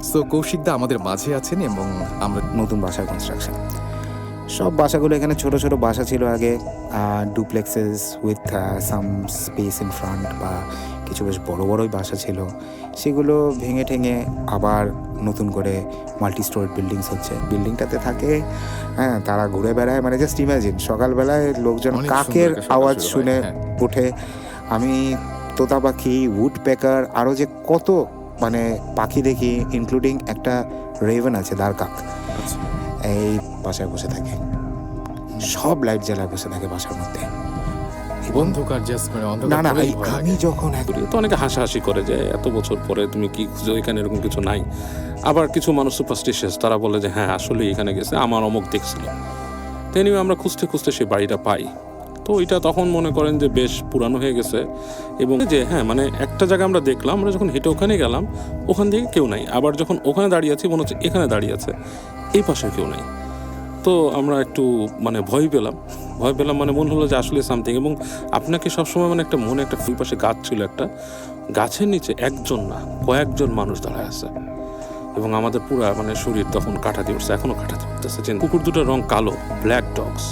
So কৌশিকদা আমাদের মাঝে আছেন এবং আমরা নতুন বাসার কনস্ট্রাকশন। সব বাসাগুলো এখানে ছোট ছোট বাসা ছিল আগে, duplexes with some space in front, বা কিছু বেশ বড় বড়ই বাসা ছিল। সেগুলো ভেঙে ঠেঙে আবার নতুন করে মাল্টি স্টোরেড বিল্ডিংস হচ্ছে। বিল্ডিংটাতে থাকে, হ্যাঁ, তারা ঘুরে বেড়ায়। মানে জাস্ট ইমাজিন, সকালবেলায় লোকজন অনেক কাকের সুন্দর একটা আওয়াজ শুরু হয়, শুনে হ্যাঁ। ওঠে। আমি তোতা পাখি, উড পেকার, আরও যে কত মানে পাখি দেখি, ইনক্লুডিং একটা রেভেন আছে, দারকাক, এই বাসায় বসে থাকে। সব লাইট জ্বালায় বসে থাকে বাসার মধ্যে। অন্ধকার জাস্ট মানে না অন্ধকার না, করেই এই ভয় আমি লাগে। যখন তো অনেকে হাসাহাসি করে যে এত বছর পরে তুমি কি খুঁজো, এখানে এরকম কিছু নাই। আবার কিছু মানুষ সুপারস্টিশিয়াস, তারা বলে যে হ্যাঁ আসলে এখানে গেছে, আমার অমুক দেখছিল। তো anyway, আমরা খুঁজতে খুঁজতে সেই বাড়িটা পাই। তো এটা তখন মনে করেন যে বেশ পুরানো হয়ে গেছে, এবং যে হ্যাঁ মানে একটা জায়গা আমরা দেখলাম, আমরা যখন হেঁটে ওখানে গেলাম, ওখান থেকে কেউ নাই। আবার যখন ওখানে দাঁড়িয়ে আছি মনে হচ্ছে এখানে দাঁড়িয়ে আছে, এই পাশে কেউ নাই। তো আমরা একটু মানে ভয় পেলাম মানে মনে হলো যে আসলে সামথিং। এবং আপনাকে সবসময় মানে একটা মনে একটা ফুল পাশে গাছ ছিল, একটা গাছের নিচে একজন না কয়েকজন মানুষ দাঁড়ায় আছে, এবং আমাদের পুরা মানে শরীর তখন কাটা দিয়ে উঠছে, এখনো কাটা দিয়ে উঠতেছে। কুকুর দুটোর রং কালো, ব্ল্যাক ডগস,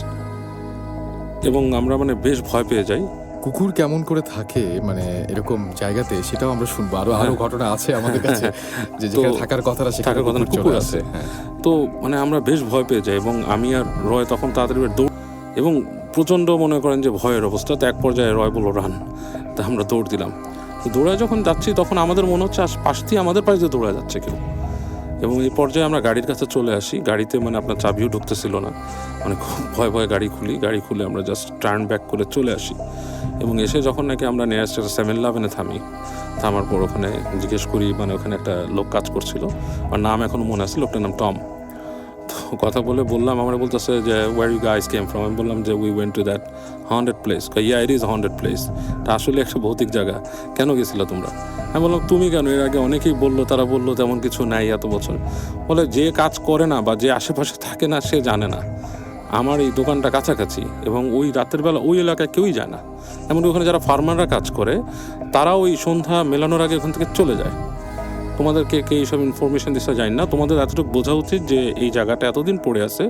এবং আমরা মানে বেশ ভয় পেয়ে যাই। কুকুর কেমন করে থাকে মানে এরকম জায়গাতে, সেটাও আমরা শুনবো। আরো ঘটনা আছে আমাদের কাছে, যে যেখানে থাকার কথাটা সেখানে কুকুর আছে। হ্যাঁ, তো মানে আমরা বেশ ভয় পেয়ে যাই, এবং আমি আর রয় তখন তাড়াতাড়ি দৌড়, এবং প্রচণ্ড মনে করেন যে ভয়ের অবস্থা। তো এক পর্যায়ে রয় বললো রান, তা আমরা দৌড় দিলাম। তো দৌড়ায় যখন যাচ্ছি তখন আমাদের মনে হচ্ছে পাশ দিয়ে আমাদের পাশ দিয়ে দৌড়া যাচ্ছে কেউ। এবং এই পর্যায়ে আমরা গাড়ির কাছে চলে আসি। গাড়িতে মানে আপনার চাবিও ঢুকতেছিল না, মানে খুব ভয়ে গাড়ি খুলে আমরা জাস্ট টার্ন ব্যাক করে চলে আসি। এবং এসে যখন নাকি আমরা নিয়ারেস্ট একটা 7-Eleven-এ থামার পর ওখানে জিজ্ঞেস করি, মানে ওখানে একটা লোক কাজ করছিল, আর নাম এখনো মনে আছে, লোকটার নাম টম। তো কথা বললাম, আমরা বলতেছে যে where you guys came from. আমি বললাম যে we went to that haunted place. Yeah, it is haunted place. এটা আসলে একটা ভৌতিক জায়গা। কেন গেছিল তোমরা? আমি বললাম তুমি কেন? এর আগে অনেকেই বললো, তারা বললো তেমন কিছু নাই এত বছর। বলে যে কাজ করে না বা যে আশেপাশে থাকে না সে জানে না। আমার এই দোকানটা কাছাকাছি, এবং ওই রাতের বেলা ওই এলাকায় কেউই যায় না। এমনকি ওখানে যারা ফার্মাররা কাজ করে তারা ওই সন্ধ্যা মেলানোর আগে ওখান থেকে চলে যায়। তোমাদেরকে কে এইসব ইনফরমেশন দিতে যায় না। তোমাদের এতটুকু বোঝা উচিত যে এই জায়গাটা এতদিন পড়ে আছে,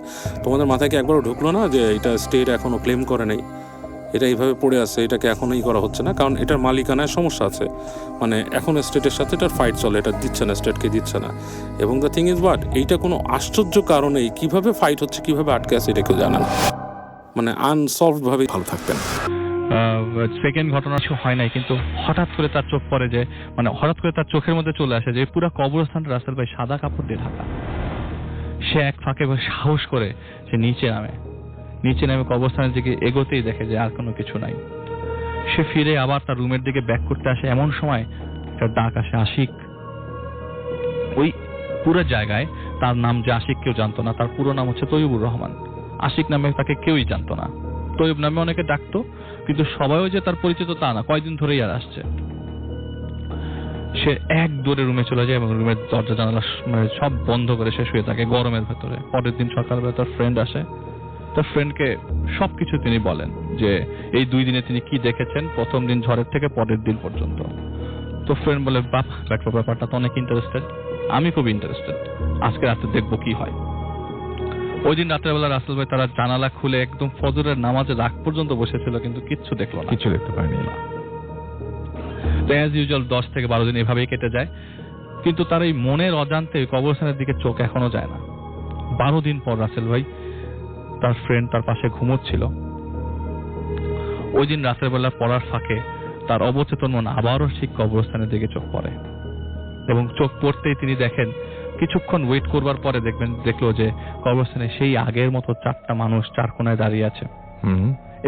তোমাদের মাথায় কি একবারও ঢুকলো না যে এটা স্টেট এখনও ক্লেম করে নেই, এটা এইভাবে পড়ে আছে, এটাকে এখনই করা হচ্ছে না, কারণ এটার মালিকানায় সমস্যা আছে। মানে এখন স্টেটের সাথে এটার ফাইট চলে, এটা দিচ্ছে না, স্টেটকে দিচ্ছে না। এবং দ্য থিং ইজ হোয়াট, এইটা কোনো আশ্চর্য কারণেই কীভাবে ফাইট হচ্ছে, কীভাবে আটকে আছে, এটা কেউ জানে না। মানে আনসলভড ভাবে ভালো থাকতেন। সেকেন্ড ঘটনা কিছু হয় নাই, কিন্তু হঠাৎ করে তার চোখ পড়ে যে, মানে হঠাৎ করে তার চোখের মধ্যে চলে আসে যে পুরো কবরস্থানটা রাসেল ভাই সাদা কাপড় দিয়ে ঢাকা। সে এক ফাঁকে সাহস করে সে নিচে নামে কবরস্থানের দিকে এগোতেই দেখে যে আর কোনো কিছু নাই। সে ফিরে আবার তার রুমের দিকে ব্যাক করতে আসে, এমন সময় একটা ডাক আসে, আশিক। ওই পুরো জায়গায় তার নাম যে আশিক কেউ জানতো না, তার পুরো নাম হচ্ছে তৈয়বুর রহমান। আশিক নামে তাকে কেউই জানতো না, তৈয়ব নামে অনেকে ডাকতো, কিন্তু সবাইও যে তার পরিচিত তা না, কয়েকদিন ধরেই আর আসছে। সে এক দৌড়ে রুমে চলে যায় এবং রুমের দরজা জানালা মানে সব বন্ধ করে সে শুয়ে থাকে গরমের ভেতরে। পরের দিন সকালবেলা তার ফ্রেন্ড আসে, তার ফ্রেন্ডকে সবকিছু তিনি বলেন যে এই 2 দিনে তিনি কি দেখেছেন, প্রথম দিন ঝড়ের থেকে পরের দিন পর্যন্ত। তো ফ্রেন্ড বলে বাপ, ব্যাপারটা তো অনেক ইন্টারেস্টেড, আমি খুব ইন্টারেস্টেড, আজকে রাতে দেখবো কি হয়। ওই দিন রাতের বেলা রাসেল ভাই তারা জানালা খুলে একদম ফজরের নামাজের আগ পর্যন্ত বসেছিল, কিন্তু কিচ্ছু দেখলো না, কিছু দেখতে পাইনি। অ্যাজ ইউজুয়াল 10 থেকে 12 দিন এভাবেই কেটে যায়, কিন্তু তার এই মনের অজান্তে কবরস্থানের দিকে চোখ এখনো যায় না। 12 দিন পর রাসেল ভাই, তার ফ্রেন্ড তার পাশে ঘুমোচ্ছিল। ওই দিন রাতের বেলা পড়ার ফাঁকে তার অবচেতন মন আবারও ঠিক কবরস্থানের দিকে চোখ পড়ে, এবং চোখ পড়তেই তিনি দেখেন, কিছুক্ষণ ওয়েট করবার পরে দেখলো যে কবরস্থানে সেই আগের মতো 4টা মানুষ 4 কোণায় দাঁড়িয়ে আছে।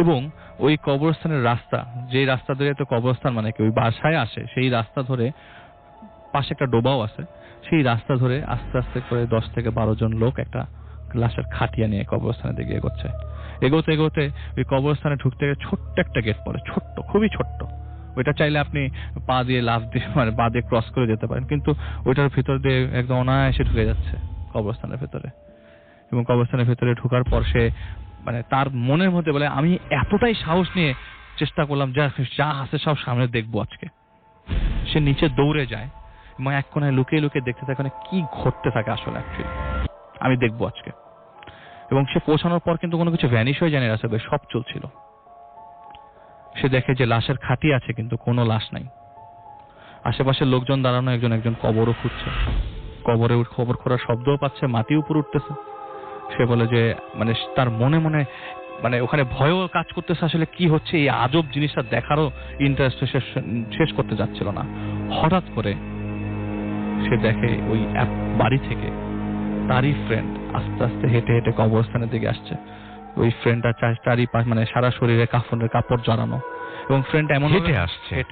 এবং ওই কবরস্থানের রাস্তা, যে রাস্তা ধরে তো কবরস্থান মানে কি ওই বাসায় আসে, সেই রাস্তা ধরে পাশে একটা ডোবাও আছে, সেই রাস্তা ধরে আস্তে আস্তে করে 10 থেকে 12 জন লোক একটা লাশের খাটিয়া নিয়ে কবরস্থানের দিকে এগোচ্ছে। এগোতে ওই কবরস্থানে ঢুকতে গেলে ছোট্ট একটা গেট পড়ে, ছোট্ট, খুবই ছোট্ট। ওইটা চাইলে আপনি পা দিয়ে লাফ দিয়ে মানে পা দিয়ে ক্রস করে যেতে পারেন, কিন্তু ওইটার ভিতর দিয়ে একদম অনায়াসে ঢুকে যাচ্ছে কবরস্থানের ভেতরে। এবং কবরস্থানের ভেতরে ঢোকার পর সে মানে তার মনের মধ্যে বলে, আমি এতটাই সাহস নিয়ে চেষ্টা করলাম যা আছে সব সামনে দেখবো আজকে। সে নিচে দৌড়ে যায় এবং এক কোণায় লুকিয়ে লুকিয়ে দেখতে থাকে ওখানে কি ঘটতে থাকে আসলে অ্যাকচুয়ালি আমি দেখবো আজকে। এবং সে পৌঁছানোর পর কিন্তু কোনো কিছু ভ্যানিশ হয়ে জানে রাসেল ভাই, সব চলছিল। সে দেখে যে লাশের খাটি আছে কিন্তু কোনো লাশ নাই। আশেপাশের লোকজন দাঁড়ানো, একজন একজন কবরও খুঁজছে, কবরে খবর খোঁড়ার শব্দও পাচ্ছে, মাটি উপর উঠতেছে। সে বলে যে মানে তার মনে মনে মানে ওখানে ভয়ও কাজ করতেছে, আসলে কি হচ্ছে এই আজব জিনিসটা দেখারও ইন্টারেস্ট শেষ করতে যাচ্ছিল না। হঠাৎ করে সে দেখে ওই বাড়ি থেকে তারই ফ্রেন্ড আস্তে আস্তে হেঁটে হেঁটে কবরস্থানের দিকে আসছে। ওই ফ্রেন্ডটা চারিপাশ মানে সারা শরীরে কাফনের কাপড় জড়ানো, এবং ফ্রেন্ড এমন হেঁটে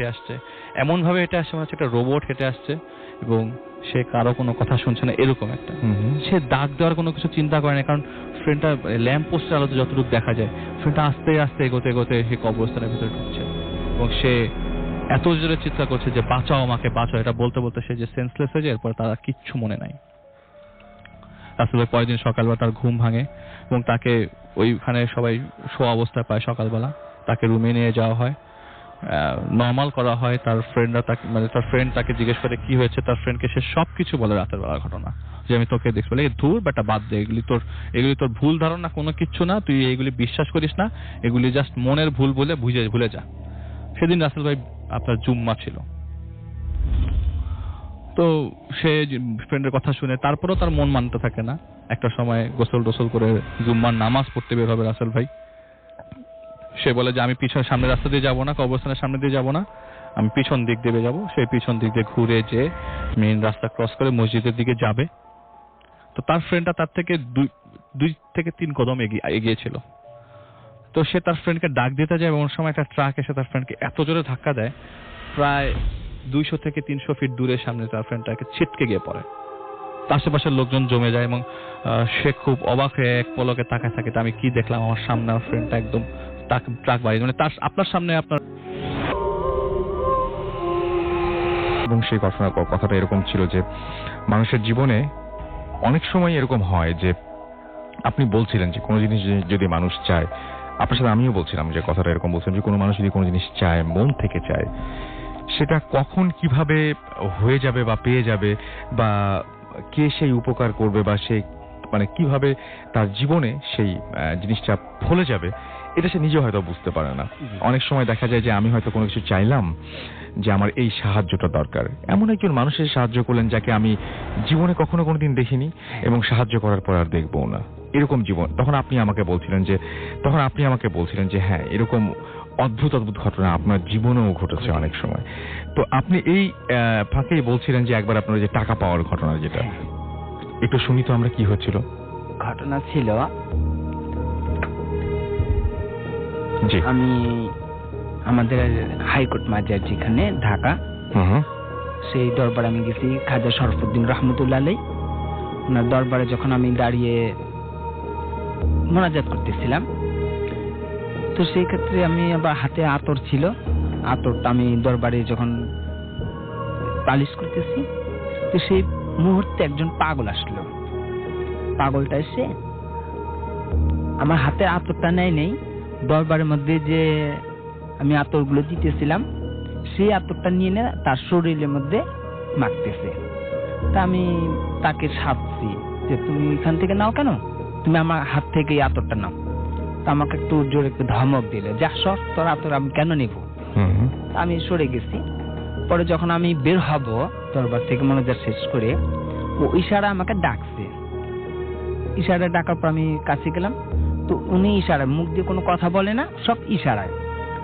আসছে এমন ভাবে হেঁটে আসছে মনে হচ্ছে একটা রোবট হেঁটে আসছে, এবং সে কারো কোনো কথা শুনছে না এরকম একটা। সে দাগ দেওয়ার কোনো কিছু চিন্তা করে না, কারণ ফ্রেন্ডটা ল্যাম্প পোস্টের আলোতে যতটুকু দেখা যায় ফ্রেন্ডটা আস্তে আস্তে এগোতে এগোতে সে কবরস্থানের ভিতরে ঢুকছে, এবং সে এত জোরে চিৎকার করছে যে বাঁচাও আমাকে বাঁচাও। এটা বলতে বলতে সে যে সেন্সলেস হয়ে যায়, এরপর তারা কিচ্ছু মনে নাই। আসলে পরের দিন সকালবেলা তার ঘুম ভাঙে এবং তাকে ওইখানে সবাই শোয়া অবস্থায় পায়। সকালবেলা তাকে রুমে নিয়ে যাওয়া হয়, নর্মাল করা হয়। তার ফ্রেন্ডরা তাকে মানে তার ফ্রেন্ড তাকে জিজ্ঞেস করে কি হয়েছে, তার ফ্রেন্ডকে সে সবকিছু বলে রাতের বেলার ঘটনা, যে আমি তোকে দেখছি। বলে ধুর বেটা বাদ দে, এগুলি তোর ভুল ধারণা, কোনো কিচ্ছু না, তুই এগুলি বিশ্বাস করিস না, এগুলি জাস্ট মনের ভুল বলে ভুলে যা। সেদিন রাসেল ভাই আপনার জুম্মা ছিল, তো সে ফ্রেন্ডের কথা শুনে তারপরেও তার মন মানতে থাকে না। একটা সময় গোসল টোসল করে জুম্মার নামাজ পড়তে বের হবে রাসেল ভাই। সে বলে যে আমি পিছনের সামনের রাস্তা দিয়ে যাবো না, কবরস্থানের সামনে দিয়ে যাবো না, আমি পিছন দিক দিয়ে যাবো। সেই পিছন দিক দিয়ে ঘুরে যে মেইন রাস্তা ক্রস করে মসজিদের দিকে যাবে। তো তার ফ্রেন্ডটা তার থেকে 2 থেকে 3 কদম এগিয়েছিল। তো সে তার ফ্রেন্ডকে ডাক দিতে যায়, এবং সময় একটা ট্রাক এসে তার ফ্রেন্ডকে এত জোরে ধাক্কা দেয়, প্রায় 200 থেকে 300 ফিট দূরে সামনে তার ফ্রেন্ডটাকে ছিটকে গিয়ে পড়ে। আশেপাশের লোকজন জমে যায়, এবং সে খুব অবাক হয়ে এক পলকে তাকায় থাকে, আমি কি দেখলাম, আমার সামনে আমার ফ্রেন্ডটা একদম ট্রাক বাড়ি মানে তার আপনার সামনে আপনার। এবং সেই কথাটা এরকম ছিল যে মানুষের জীবনে অনেক সময় এরকম হয় যে আপনি বলছিলেন যে কোনো জিনিস যদি মানুষ চায়, আপনার সাথে আমিও বলছিলাম যে কথাটা এরকম বলছিলাম যে কোনো মানুষ যদি কোনো জিনিস চায়, মন থেকে চায়, সেটা কখন কিভাবে হয়ে যাবে বা পেয়ে যাবে, বা কে সেই উপকার করবে, বা সে মানে কিভাবে তার জীবনে সেই জিনিসটা ফলে যাবে, এটা সে নিজে হয়তো বুঝতে পারে না। অনেক সময় দেখা যায় যে আমি হয়তো কোনো কিছু চাইলাম যে আমার এই সাহায্যটা দরকার, এমন একজন মানুষের সাহায্য করলেন যাকে আমি জীবনে কখনো কোনোদিন দেখিনি, এবং সাহায্য করার পর আর দেখবো না, এরকম জীবন। তখন আপনি আমাকে বলছিলেন যে হ্যাঁ, এরকম অদ্ভুত ঘটনা আপনার জীবনেও ঘটেছে অনেক সময়। তো আপনি এই ফাঁকেই বলছিলেন যে একবার আপনার যে টাকা পাওয়ার ঘটনা, যেটা একটু শুনি তো আমরা, কি হচ্ছিল? ঘটনা ছিল, জি, আমি আমাদের হাইকোর্ট মাজার যেখানে ঢাকা, সেই দরবারে আমি গেছি খাজা শরফুদ্দিন রহমতুল্লাহ আলাইহি। ওনার দরবারে যখন আমি দাঁড়িয়ে মোনাজাত করতেছিলাম, তো সেই ক্ষেত্রে আমি আবার হাতে আতর ছিল, আতরটা আমি দরবারে যখন পালিশ করতেছি, তো সেই মুহূর্তে একজন পাগল আসলো। পাগলটা এসে আমার হাতে আতরটা নেই দরবারের মধ্যে যে আমি আতরগুলো দিতেছিলাম, সেই আতরটা নিয়ে তার শরীরের মধ্যে মাখতেছে। তা আমি তাকে সাধছি যে তুমি এখান থেকে নাও কেন, তুমি আমার হাত থেকে এই আতরটা নাও। তা আমাকে একটু জোরে একটু ধমক দিলে, যা সর, তোর আতর আমি কেন নিব। আমি সরে গেছি। পরে যখন আমি বের হব দরবার থেকে মোনাজাত শেষ করে, ও ইশারা আমাকে ডাকছে। ইশারা ডাকার পর আমি কাছে গেলাম, তো উনি ইশারায়, মুখ দিয়ে কোনো কথা বলে না, সব ইশারায়।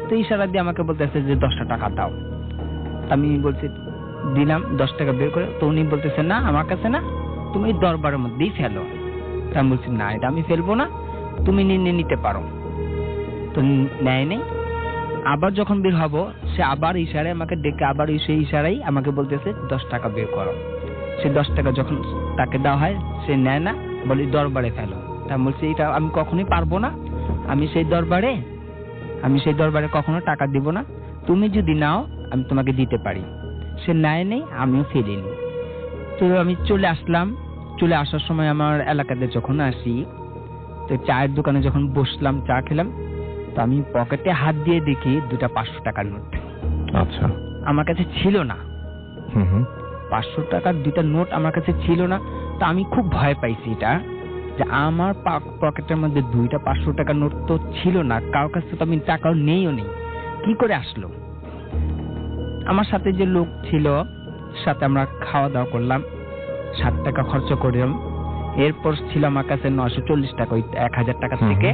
তো ইশারা দিয়ে আমাকে বলতেছে যে 10টা টাকা দাও। আমি বলছি দিলাম 10 টাকা বের করে। তো উনি বলতেছে না, আমার কাছে না, তুমি দরবারের মধ্যেই ফেলো। তা আমি বলছি না, এটা আমি ফেলবো না, তুমি নিতে পারো। তো নেয় নেই। আবার যখন বের হবো, সে আবার ইশারায় আমাকে ডেকে, আবার সেই ইশারাই আমাকে বলতেছে 10 টাকা বের করো। সে 10 টাকা যখন তাকে দেওয়া হয়, সে নেয় না, বলি দরবারে ফেলো। তা বলছি এটা আমি কখনোই পারবো না, আমি সেই দরবারে কখনো টাকা দিব না, তুমি যদি নাও আমি তোমাকে দিতে পারি। সে নেয় নেই, আমিও ফেলিনি। তো আমি চলে আসলাম। চলে আসার সময় আমার এলাকাতে যখন আসি, তো চায়ের দোকানে যখন বসলাম, চা খেলাম, তো আমি পকেটে হাত দিয়ে দেখি 2টা 500 টাকার নোট। আচ্ছা, আমার কাছে ছিল না। 500 টাকার 2টা নোট আমার কাছে ছিল না। তো আমি খুব ভয় পাইছি এটা, যে আমার পকেটের মধ্যে 2টা 500 টাকার নোট তো ছিল না, কারোর কাছে তো আমি টাকাও নেই, কি করে আসলো। আমার সাথে যে লোক ছিল সাথে আমরা খাওয়া দাওয়া করলাম, 60 টাকা খরচ করলাম। এরপর ছিল আমার কাছে 940 টাকা, ওই 1000 টাকা থেকে।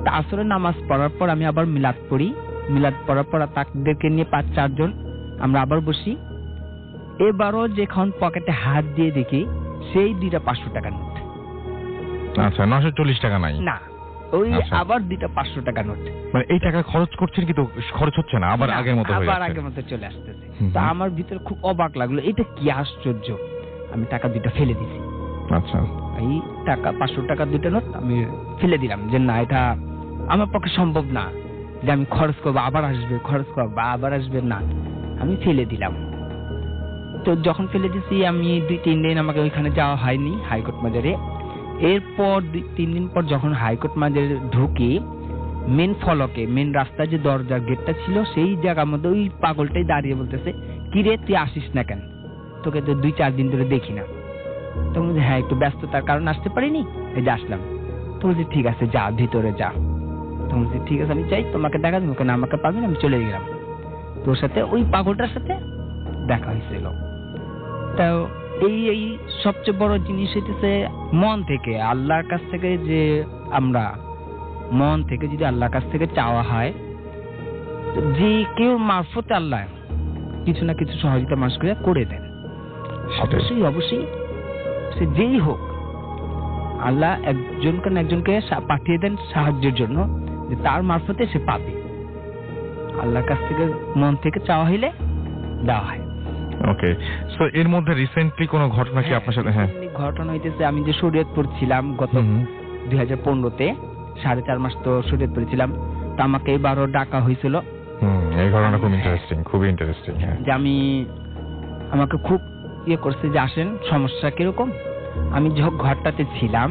তা আসরের নামাজ পড়ার পর আমি আবার মিলাদ পড়ি, মিলাদ পড়ার পর তাদেরকে নিয়ে 5-4 জন আমরা আবার বসি। এবারও যখন পকেটে হাত দিয়ে দেখি সেই 2টা 500 টাকার নোট। আচ্ছা, 940 টাকা নাই না, ওই আচ্ছা। আবার 2টা 500 টাকা নোট। মানে এই টাকা খরচ করছেন কিন্তু খরচ হচ্ছে না, আবার না, আগের মতো হয়ে আবার যাচ্ছে। আগের মতো চলে আসতেছে। হুম। তা আমার ভিতরে খুব অবাক লাগলো, এটা কি আশ্চর্য। আমি টাকা 2টা ফেলে দিছি। আচ্ছা, এই টাকা 500 টাকা 2টা নোট আমি ফেলে দিলাম, যে না, এটা আমার পক্ষে সম্ভব না যে আমি খরচ করবো আবার আসবে, খরচ করবো আবার আসবে, না, আমি ফেলে দিলাম। তো যখন ফেলে দিছি আমি 2-3 দিন আমাকে ওইখানে যাওয়া হয়নি হাইকোর্ট মাজারে। এরপর 2-3 দিন পর যখন হাইকোর্ট মাজারে ঢুকি, মেন ফলকে, মেন রাস্তায় যে দরজার গেটটা ছিল সেই জায়গার মধ্যে ওই পাগলটাই দাঁড়িয়ে বলতেছে, কি রে তুই আসিস না কেন, তোকে তো 2-4 দিন ধরে দেখি না। তো বলছি হ্যাঁ, একটু ব্যস্ততার কারণে আসতে পারিনি, এই যে আসলাম। তো বলছি ঠিক আছে, যা ভিতরে যা। তো বলছি ঠিক আছে, আমি চাই তোমাকে দেখা দেবো, কেন আমাকে পাবি না, আমি চলে গেলাম। তোর সাথে ওই পাগলটার সাথে দেখা হয়েছিল। তো এই সবচেয়ে বড় জিনিস হইতেছে মন থেকে আল্লাহর কাছ থেকে, যে আমরা মন থেকে যদি আল্লাহর কাছ থেকে চাওয়া হয়, তো যে কেউ মারফতে আল্লাহ কিছু না কিছু সহযোগিতা মানুষ করে দেন। অবশ্যই অবশ্যই সে যেই হোক, আল্লাহ একজনকে না একজনকে পাঠিয়ে দেন সাহায্যের জন্য, যে তার মারফতে সে পাবে। আল্লাহর কাছ থেকে মন থেকে চাওয়া হইলে দেওয়া হয়। ওকে। সো এর মধ্যে রিসেন্টলি কোনো ঘটনা কি আপনার সাথে? হ্যাঁ, ঘটনা হইতেছে, আমি যে শরীয়তপুর ছিলাম গত 2015-তে, 4.5 মাস তো শরীয়তপুর ছিলাম। তো আমাকে এবারও ডাকা হয়েছিল। এই ঘটনাটা খুব ইন্টারেস্টিং, খুবই ইন্টারেস্টিং। হ্যাঁ, যে আমাকে খুব করছে যে আসেন, সমস্যা কিরকম। আমি যখন ঘরটাতে ছিলাম,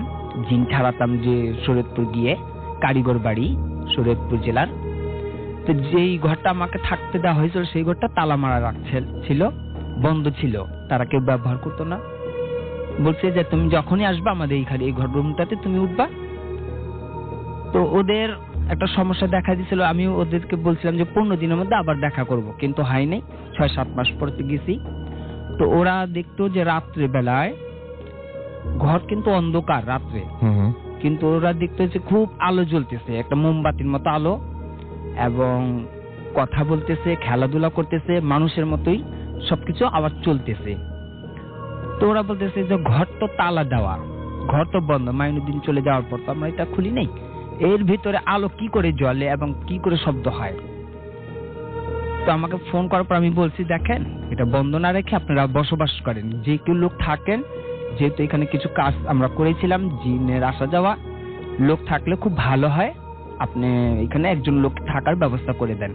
জিন ছাড়াতাম যে শরীয়তপুর গিয়ে, কারিগর বাড়ি শরীয়তপুর জেলার। তো যেই ঘরটা আমাকে থাকতে দেওয়া হয়েছিল সেই ঘরটা তালা মারা ছিল, বন্ধ ছিল, তারা কেউ ব্যবহার করতো না। বলছে যে তুমি যখনই আসবা আমাদের এইখানে এই ঘর রুমটাতে তুমি উঠবা। তো ওদের একটা সমস্যা দেখা দিয়েছিল, আমি ওদেরকে বলছিলাম যে 15 দিনের মধ্যে আবার দেখা করব, কিন্তু হয় নাই। 6-7 মাস পরে গেছি। তো ওরা দেখতো যে রাত্রে বেলায় ঘর কিন্তু অন্ধকার রাত্রে, কিন্তু ওরা দেখতো যে খুব আলো জ্বলতেছে, একটা মোমবাতির মতো আলো, এবং কথা বলতেছে, খেলাধুলা করতেছে, মানুষের মতোই সবকিছু আবার চলতেছে। তো ওরা বলতেছে যে ঘর তো তালা দেওয়া, ঘর তো বন্ধ, মাইনুদ্দিন চলে যাওয়ার পর তো আমরা এটা খুলি নাই, এর ভিতরে আলো কি করে জ্বলে এবং কি করে শব্দ হয়। তো আমাকে ফোন করার পর আমি বলছি দেখেন, এটা বন্ধ না রেখে আপনারা বসবাস করেন, যে কেউ লোক থাকেন, যেহেতু এখানে কিছু কাজ আমরা করেছিলাম, জিনের আসা যাওয়া, লোক থাকলে খুব ভালো হয়, আপনি এখানে একজন লোক থাকার ব্যবস্থা করে দেন।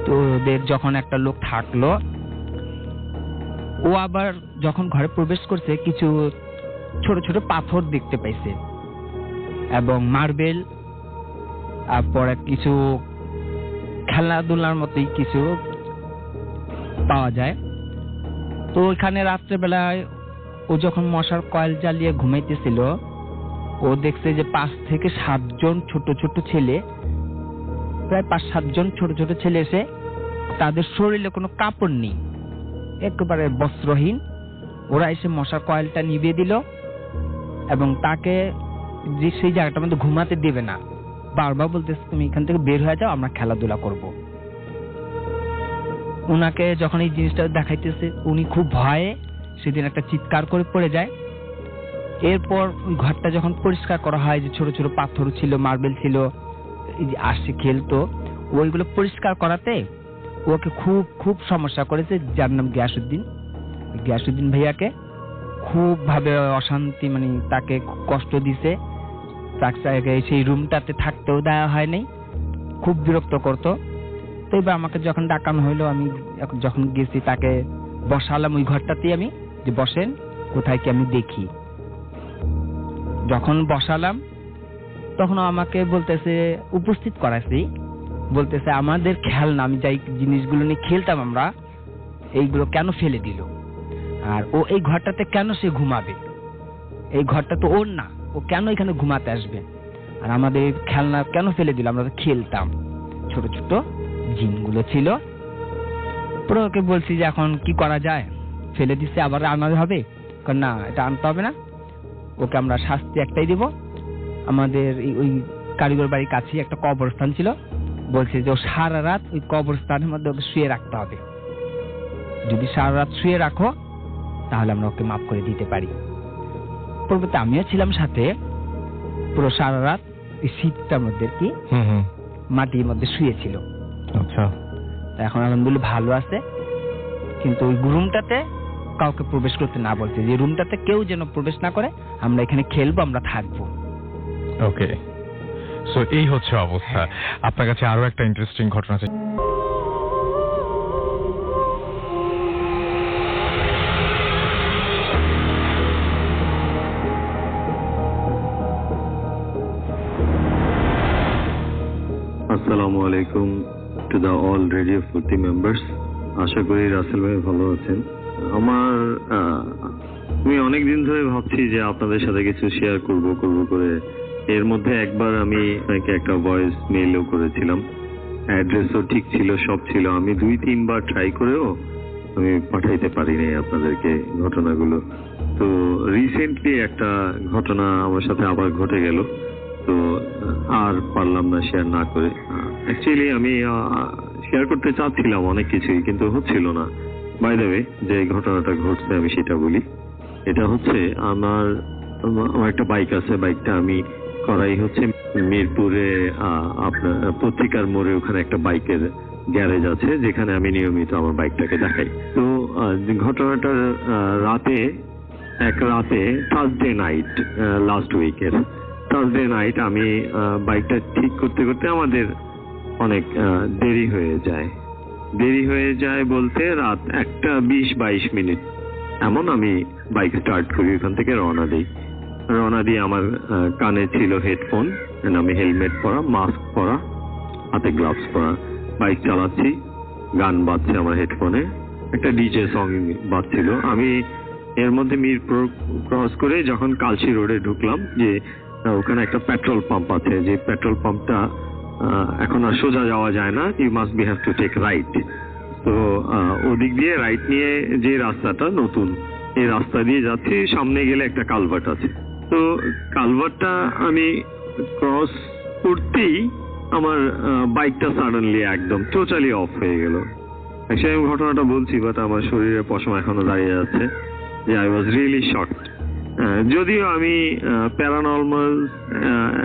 তো ওদের যখন একটা লোক থাকলো, ও আবার যখন ঘরে প্রবেশ করছে কিছু ছোট ছোট পাথর দেখতে পাইছে এবং মার্বেল, তারপরে কিছু খেলাধুলার মতোই কিছু পাওয়া যায়। তো ওইখানে রাত্রেবেলায় ও যখন মশার কয়েল জ্বালিয়ে ঘুমাইতেছিল, ও দেখছে যে 5 থেকে 7 জন ছোট ছোট ছেলে, প্রায় 5-7 জন ছোট ছোট ছেলে এসে, তাদের শরীরে কোনো কাপড় নেই, একেবারে বস্ত্রহীন, ওরা এসে মশার কয়েলটা নিভিয়ে দিল এবং তাকে যে সেই জায়গাটার মধ্যে ঘুমাতে দেবে না, বারবার বলতেছে তুমি এখান থেকে বের হয়ে যাও, আমরা খেলাধুলা করব। উনাকে যখন এই জিনিসটা দেখাইতেছে, উনি খুব ভয়ে সেদিন একটা চিৎকার করে পড়ে যায়। এরপর ওই ঘরটা যখন পরিষ্কার করা হয়, যে ছোট ছোট পাথর ছিল, মার্বেল ছিল, এই যে আসে খেলতো, ওইগুলো পরিষ্কার করাতে ওকে খুব খুব সমস্যা করেছে, যার নাম গিয়াসউদ্দিন ভাইয়াকে খুব ভাবে অশান্তি, মানে তাকে কষ্ট দিছে, তাকে সেই রুমটাতে থাকতেও দেওয়া হয় নাই, খুব বিরক্ত করতো। তো এবার আমাকে যখন ডাকানো হইলো, আমি যখন গেছি তাকে বসালাম ওই ঘরটাতেই, আমি যে বসেন, কোথায় কি আমি দেখি। যখন বসালাম তখন আমাকে বলতেছে, উপস্থিত করাছি, বলতেছে আমাদের খেয়াল না, আমি যাই জিনিসগুলো নিয়ে খেলতাম আমরা, এইগুলো কেন ফেলে দিল। আর ও এই ঘরটাতে কেন সে ঘুমাবে? এই ঘরটা তো ওর না, ও কেন এখানে ঘুমাতে আসবে? আর আমাদের খেলনা কেন ফেলে দিল? আমরা তো খেলতাম, ছোট ছোট জিনগুলো ছিল। পুরো ওকে বলছি যে এখন কি করা যায়, ফেলে দিচ্ছে আবার আনতে হবে? কারণ না, এটা আনতে হবে না, ওকে আমরা শাস্তি একটাই দিব। আমাদের ওই কারিগর বাড়ির কাছেই একটা কবরস্থান ছিল, বলছে যে ও সারা রাত ওই কবরস্থানের মধ্যে ওকে শুয়ে রাখতে হবে। যদি সারা রাত শুয়ে রাখো তাহলে আমরা ওকে মাফ করে দিতে পারি। পরবর্তী আমিও ছিলাম সাথে, পুরো সারা রাত এই শীতটার মধ্যে কি মাটির মধ্যে শুয়েছিল। আচ্ছা, এখন আলহামদুলিল্লাহ ভালো আছে, কিন্তু ওই রুমটাতে কাউকে প্রবেশ করতে না বলছে, যে রুমটাতে কেউ যেন প্রবেশ না করে, আমরা এখানে খেলবো, আমরা থাকবো। ওকে, সো এই হচ্ছে অবস্থা। আপনার কাছে আরো একটা ইন্টারেস্টিং ঘটনা আছে। আসসালামু আলাইকুম টু দ্য অল রেডিও ফুর্তি মেম্বার্স। আশা করি রাসেল ভাই ভালো আছেন। আমি অনেক দিন ধরে ভাবছি যে আপনাদের সাথে কিছু শেয়ার করব করে। এর মধ্যে একবার আমি একটা ভয়েস মেইলও করেছিলাম, অ্যাড্রেসও ঠিক ছিল, সব ছিল। আমি 2-3 বার ট্রাই করেও আমি পাঠাইতে পারিনি আপনাদেরকে ঘটনাগুলো। তো রিসেন্টলি একটা ঘটনা আমার সাথে আবার ঘটে গেল, তো আর পারলাম না শেয়ার না করে। অ্যাকচুয়ালি আমি শেয়ার করতে চাচ্ছিলাম অনেক কিছুই, কিন্তু হচ্ছিল না। বাই দ্য ওয়ে, যে ঘটনাটা ঘটছে আমি সেটা বলি। এটা হচ্ছে আমার একটা বাইক আছে, বাইকটা আমি করাই হচ্ছে মিরপুরে আপনার পত্রিকার মোড়ে, ওখানে একটা বাইকের গ্যারেজ আছে যেখানে আমি নিয়মিত আমার বাইকটাকে দেখাই। তো ঘটনাটা এক রাতে থার্সডে নাইট, লাস্ট উইকের থার্সডে নাইট, আমি বাইকটা ঠিক করতে করতে আমাদের অনেক দেরি হয়ে যায় বলতে রাত 1:20-22 মিনিট এমন আমি বাইক স্টার্ট করি, ওখান থেকে রওনা দিই। আমার কানে ছিল হেডফোন, আমি হেলমেট পরা, মাস্ক পরা, হাতে গ্লাভস পরা, বাইক চালাচ্ছি, গান বাজছে আমার হেডফোনে, একটা ডিজে সং বাজছিল। আমি এর মধ্যে মিরপুর ক্রস করে যখন কালশি রোডে ঢুকলাম, যে ওখানে একটা পেট্রোল পাম্প আছে, যে পেট্রোল পাম্পটা এখন আর সোজা যাওয়া যায় না, you must be have to take right. তো ওদিক দিয়ে রাইট নিয়ে যে রাস্তাটা নতুন, এই রাস্তা দিয়ে যাচ্ছি, সামনে গেলে একটা কালভার্ট আছে। তো কালভার্টটা আমি ক্রস করতেই আমার বাইকটা সাডেনলি একদম টোটালি অফ হয়ে গেল। অ্যাকচুয়ালি আমি ঘটনাটা বলছি, বাট আমার শরীরে পশম এখনো দাঁড়িয়ে যাচ্ছে, যে আই ওয়াজ রিয়েলি শকড। যদিও আমি প্যারানর্মাল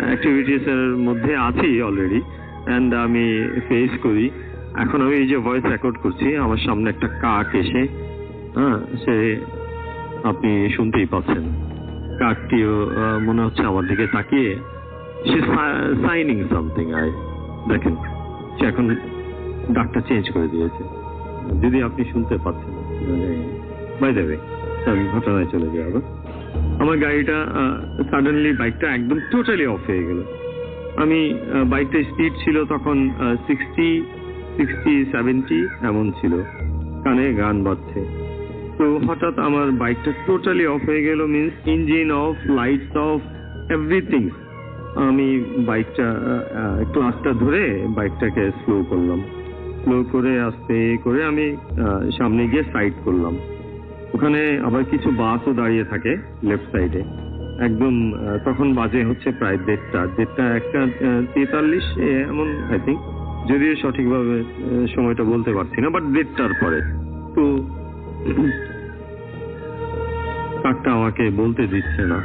অ্যাক্টিভিটিস এর মধ্যে আছি অলরেডি, অ্যান্ড আমি ফেস করি। এখন আমি এই যে ভয়েস রেকর্ড করছি, আমার সামনে একটা কাক এসে, সে আপনি শুনতেই পাচ্ছেন, কাকটিও মনে হচ্ছে আমার দিকে তাকিয়ে সে সাইনিং সামথিং। দেখেন, সে এখন ডাকটা চেঞ্জ করে দিয়েছে, যদি আপনি শুনতে পাচ্ছেন। বাই দ্য ওয়ে, আমি ঘটনায় চলে যাই আবার। আমার গাড়িটা সাডেনলি বাইকটা একদম টোটালি অফ হয়ে গেল। আমি বাইকটা স্পিড ছিল তখন 60-70 এমন ছিল, কানে গান বাজছে। তো হঠাৎ আমার বাইকটা টোটালি অফ হয়ে গেল, means engine of, lights off, everything. আমি বাইকটা ক্লাসটা ধরে বাইকটাকে স্লো করলাম, স্লো করে আস্তে করে আমি সামনে গিয়ে সাইড করলাম। ওখানে আবার কিছু বাসও দাঁড়িয়ে থাকে লেফট সাইডে। একদম তখন বাজে হচ্ছে প্রায় 1:43 এমন, আই থিঙ্ক, যদিও সঠিকভাবে সময়টা বলতে পারছি না, বাট 1:30টার পরে। তো কাকটা আমাকে বলতে দিচ্ছে না,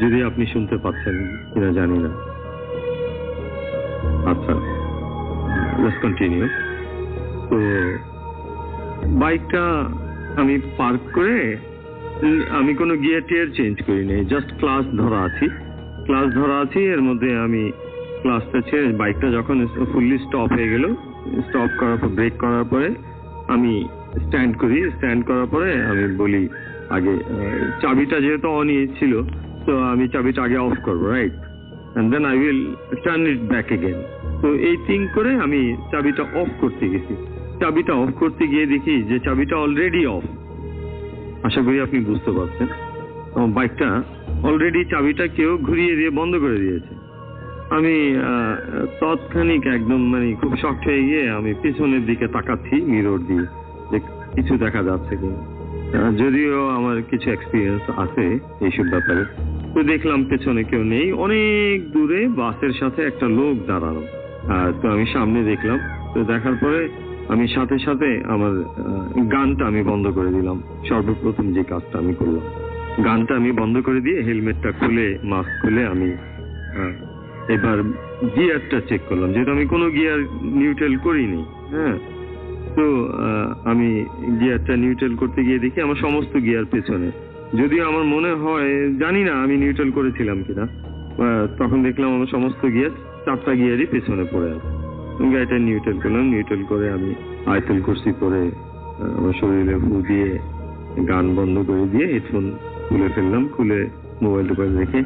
যদি আপনি শুনতে পাচ্ছেন কিনা জানি না। আচ্ছা, লেটস কন্টিনিউ। তো বাইকটা আমি পার্ক করে, আমি কোনো গিয়ার টিয়ার চেঞ্জ করি নাই, জাস্ট ক্লাস ধরা আছি। এর মধ্যে আমি ক্লাসটা ছেড়ে বাইকটা যখন ফুললি স্টপ হয়ে গেল, স্টপ করার পর ব্রেক করার পরে আমি স্ট্যান্ড করার পরে আমি বলি আগে চাবিটা যেহেতু অনই ছিল, তো আমি চাবিটা আগে অফ করবো, right, and then I will turn it back again. তো এই থিং করে আমি চাবিটা অফ করতে গেছি। চাবিটা অফ করতে গিয়ে দেখি যে চাবিটা অলরেডি অফ। আশা করি আপনি বুঝতে পারছেন। আমার বাইকটা অলরেডি চাবিটা কেউ ঘুরিয়ে দিয়ে বন্ধ করে দিয়েছে। আমি তৎক্ষণিক একদম মানে খুব শক্ট হয়ে গিয়ে আমি পিছনের দিকে তাকাচ্ছি মিরর দিয়ে যে কিছু দেখা যাচ্ছে কিনা। যদিও আমার কিছু এক্সপিরিয়েন্স আছে এইসব ব্যাপারে, তো দেখলাম পেছনে কেউ নেই। অনেক দূরে বাসের সাথে একটা লোক দাঁড়ানো। তো আমি সামনে দেখলাম, তো দেখার পরে আমি সাথে সাথে আমার গানটা আমি বন্ধ করে দিলাম। সর্বপ্রথম যে কাজটা আমি করলাম, গানটা আমি বন্ধ করে দিয়ে হেলমেটটা খুলে মাস্ক খুলে আমি এবার গিয়ারটা চেক করলাম, যেহেতু আমি কোনো গিয়ার নিউট্রাল করিনি। হ্যাঁ, তো আমি গিয়ারটা নিউট্রাল করতে গিয়ে দেখি আমার সমস্ত গিয়ার পেছনে। যদিও আমার মনে হয়, জানি না আমি নিউট্রাল করেছিলাম কিনা, তখন দেখলাম আমার সমস্ত গিয়ার 4টা গিয়ারই পেছনে পড়ে আছে। গাড়িটা নিউট্রাল করলাম, নিউট্রাল করে আমি আয়াতুল কুরসি পরে আমার শরীরে ফু দিয়ে গান বন্ধ করে দিয়ে হেডফোন খুলে ফেললাম, খুলে মোবাইল টোবাইল রেখে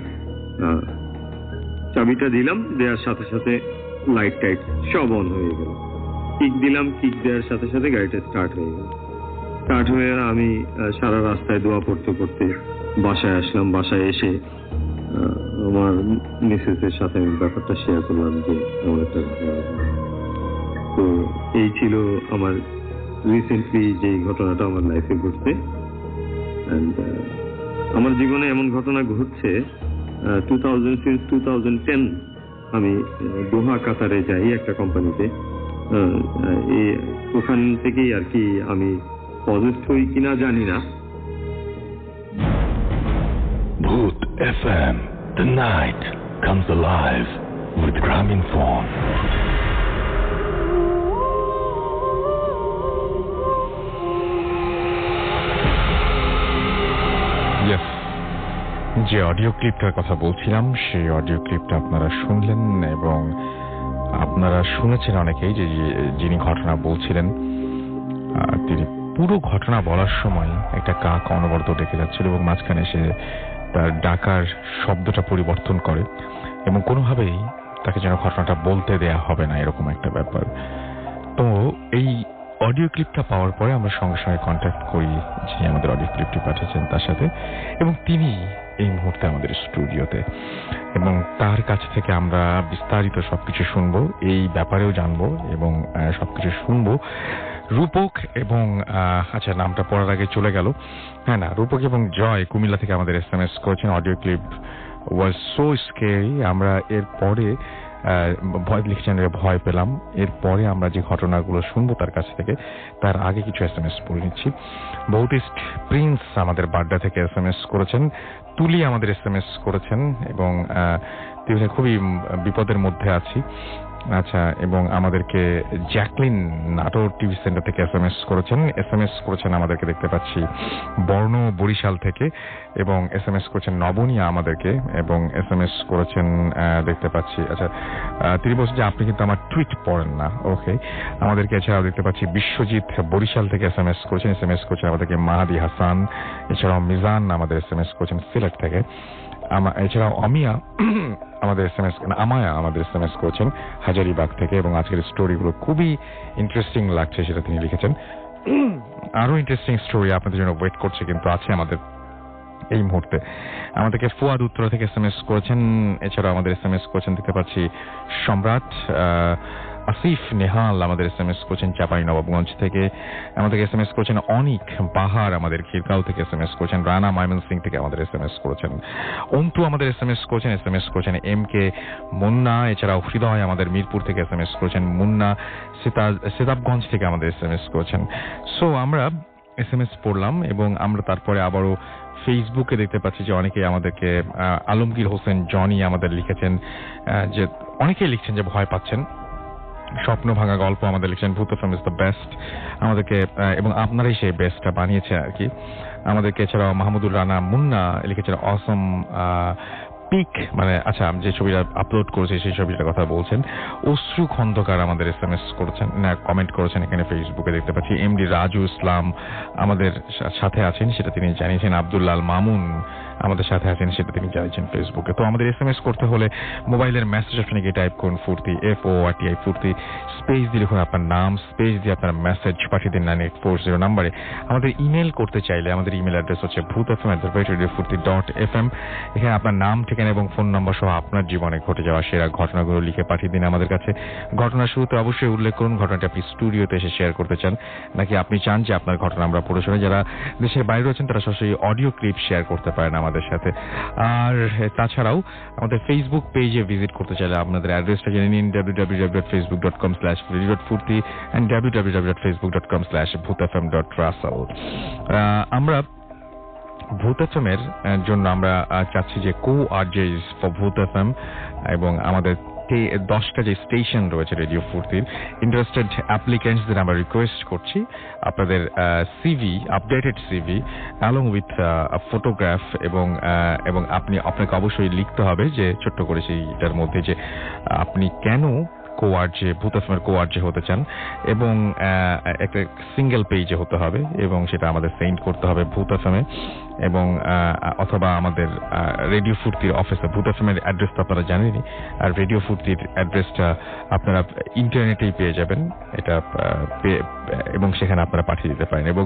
চাবিটা দিলাম, দেওয়ার সাথে সাথে লাইট টাইট সব অন হয়ে গেল। কিক দিলাম, কিক দেওয়ার সাথে সাথে গাড়িটা স্টার্ট হয়ে গেল। স্টার্ট হয়ে আমি সারা রাস্তায় দোয়া পড়তে পড়তে বাসায় আসলাম। বাসায় এসে আমার মিসেসের সাথে আমি ব্যাপারটা শেয়ার করলাম যে এমন একটা ঘটনা। তো এই ছিল আমার রিসেন্টলি যে ঘটনাটা আমার লাইফে ঘটছে। অ্যান্ড আমার জীবনে এমন ঘটনা ঘটছে 2010 আমি দোহা কাতারে যাই একটা কোম্পানিতে। ওখান থেকেই আর কি আমি পজেসড হই কিনা জানি না। Bhoot FM, the night comes alive with Graminphone. Yes. যে অডিও ক্লিপটার কথা বলছিলাম সেই অডিও ক্লিপটা আপনারা শুনলেন এবং আপনারা শুনেছেন অনেকেই যে যিনি ঘটনা বলছিলেন তিনি পুরো ঘটনা বলার সময় একটা কাক অনবরত ডেকে যাচ্ছিল এবং মাঝখানে সে তার ডাকার শব্দটা পরিবর্তন করে এবং কোনোভাবেই তাকে যেন ঘটনাটা বলতে দেয়া হবে না, এরকম একটা ব্যাপার। তো এই অডিও ক্লিপটা পাওয়ার পরে আমরা সঙ্গে সঙ্গে কন্ট্যাক্ট করি যিনি আমাদের অডিও ক্লিপটি পাঠিয়েছেন তার সাথে, এবং তিনি এই মুহূর্তে আমাদের স্টুডিওতে, এবং তার কাছ থেকে আমরা বিস্তারিত সবকিছু শুনবো, এই ব্যাপারেও জানবো এবং সবকিছু শুনবো। রূপক এবং আচ্ছা নামটা পড়ার আগে চলে গেল, হ্যাঁ না, রূপক এবং জয় কুমিল্লা থেকে আমাদের SMS করেছেন। Audio clip was so scary. আমরা এরপরে ভয় লিখছেন, ভয় পেলাম। এরপরে আমরা যে ঘটনাগুলো শুনবো তার কাছ থেকে, তার আগে কিছু SMS পড়ে নিচ্ছি। বৌদিস্ট প্রিন্স আমাদের বাড্ডা থেকে SMS করেছেন। তুলি আমাদের SMS করেছেন এবং তিনি খুবই বিপদের মধ্যে আছি। আচ্ছা, এবং আমাদেরকে জ্যাকলিন নাটোর টিভি সেন্টার থেকে SMS করেছেন আমাদেরকে, দেখতে পাচ্ছি বর্ণ বরিশাল থেকে, এবং SMS করেছেন নবনিয়া আমাদেরকে, এবং SMS করেছেন দেখতে পাচ্ছি, আচ্ছা তিনি বলছেন যে আপনি কিন্তু আমার টুইট পড়েন না। ওকে, আমাদেরকে এছাড়াও দেখতে পাচ্ছি বিশ্বজিৎ বরিশাল থেকে SMS করেছেন আমাদেরকে মাহাদি হাসান, এছাড়াও মিজান আমাদের SMS করেছেন সিলেট থেকে, এছাড়াও আমায়া আমাদের SMS করেছেন হাজারিবাগ থেকে, এবং আজকের স্টোরিগুলো খুবই ইন্টারেস্টিং লাগছে সেটা তিনি লিখেছেন। আরো ইন্টারেস্টিং স্টোরি আপনাদের জন্য ওয়েট করছে কিন্তু আছে আমাদের এই মুহূর্তে। আমাদেরকে ফুয়াদ উত্তরা থেকে SMS করেছেন, এছাড়াও আমাদের SMS করেছেন দেখতে পাচ্ছি সম্রাট, আসিফ নেহাল আমাদের SMS করেছেন চাপাই নবাবগঞ্জ থেকে, আমাদেরকে SMS করেছেন অনিক বাহার আমাদের খিরগাঁও থেকে SMS করেছেন, রানা ময়মনসিং থেকে আমাদের SMS করেছেন, অন্তু আমাদের SMS করেছেন MK মুন্না, এছাড়াও হৃদয় আমাদের মিরপুর থেকে SMS করেছেন, মুন্না সিতাবগঞ্জ থেকে আমাদের SMS করেছেন। সো আমরা SMS পড়লাম এবং আমরা তারপরে আবারও ফেসবুকে দেখতে পাচ্ছি যে অনেকেই আমাদেরকে আলমগীর হোসেন জনি আমাদের লিখেছেন, যে অনেকেই লিখছেন যে ভয় পাচ্ছেন। স্বপ্ন ভাঙা গল্প আমাদের লিখছেন ভূত ফিল্ম ইজ দ্য বেস্ট আমাদেরকে, এবং আপনারাই সেই বেস্টটা বানিয়েছে আর কি। আমাদেরকে এছাড়াও মাহমুদুর রানা মুন্না লিখেছেন অসম পিক মানে আচ্ছা আমি যে ছবিটা আপলোড করেছি সেই ছবিটার কথা বলছেন। অশ্রু খন্দকার আমাদের SMS করেছেন, না কমেন্ট করেছেন এখানে ফেসবুকে দেখতে পাচ্ছি। এমডি রাজু ইসলাম আমাদের সাথে আছেন, সেটা তিনি জানিয়েছেন। আব্দুল্লাহ মামুন আমাদের সাথে আছেন, সেটা তিনি জানিয়েছেন ফেসবুকে। তো আমাদের SMS করতে হলে মোবাইলের মেসেজ অপশনে গিয়ে টাইপ করুন ফুর্তি, FORTI ফুর্তি, স্পেস দিয়ে লিখুন আপনার নাম, স্পেস দিয়ে আপনার মেসেজ পাঠিয়ে দিন 9840 নাম্বারে। আমাদের ইমেল করতে চাইলে আমাদের ইমেল অ্যাড্রেস হচ্ছে bhutfm@radiofurti.fm। এখানে আপনার নাম, ঠিকানা এবং ফোন নম্বর সহ আপনার জীবনে ঘটে যাওয়া সেরা ঘটনাগুলো লিখে পাঠিয়ে দিন আমাদের কাছে। ঘটনার শুরুতে অবশ্যই উল্লেখ করুন ঘটনাটি আপনি স্টুডিওতে এসে শেয়ার করতে চান, নাকি আপনি চান যে আপনার ঘটনা আমরা পড়ে শুনে। যারা দেশের বাইরে রয়েছেন তারা সরাসরি অডিও ক্লিপ শেয়ার করতে পারেন আমাদের সাথে। আর তাছাড়াও আমাদের ফেসবুক পেজে ভিজিট করতে চাইলে আপনাদের অ্যাড্রেসটা জেনে নিন, www.facebook.com/radio.furti and www.facebook.com/bhutfm.russell। আমরা ভূত এফএম এর জন্য আমরা চাচ্ছি যে co-RJs ফর ভূত এফএম, এবং আমাদের 10টা যে স্টেশন রয়েছে রেডিও ফুর্তির, ইন্টারেস্টেড অ্যাপ্লিকেন্টসদের আমরা রিকোয়েস্ট করছি আপনাদের CV, updated CV along with photograph, এবং আপনাকে অবশ্যই লিখতে হবে যে ছোট্ট করে সেইটার মধ্যে যে আপনি কেন co-RJ ভূত এফএম এর co-RJ হতে চান, এবং একটা সিঙ্গেল পেজে হতে হবে, এবং সেটা আমাদের সেন্ড করতে হবে ভূত এফএম এ, এবং অথবা আমাদের রেডিও ফুর্তির অফিসে। ভূত এফএম এর অ্যাড্রেস তো আপনারা জানেনই, আর রেডিও ফুর্তির অ্যাড্রেসটা আপনারা ইন্টারনেটেই পেয়ে যাবেন এটা, এবং সেখানে আপনারা পাঠিয়ে দিতে পারেন। এবং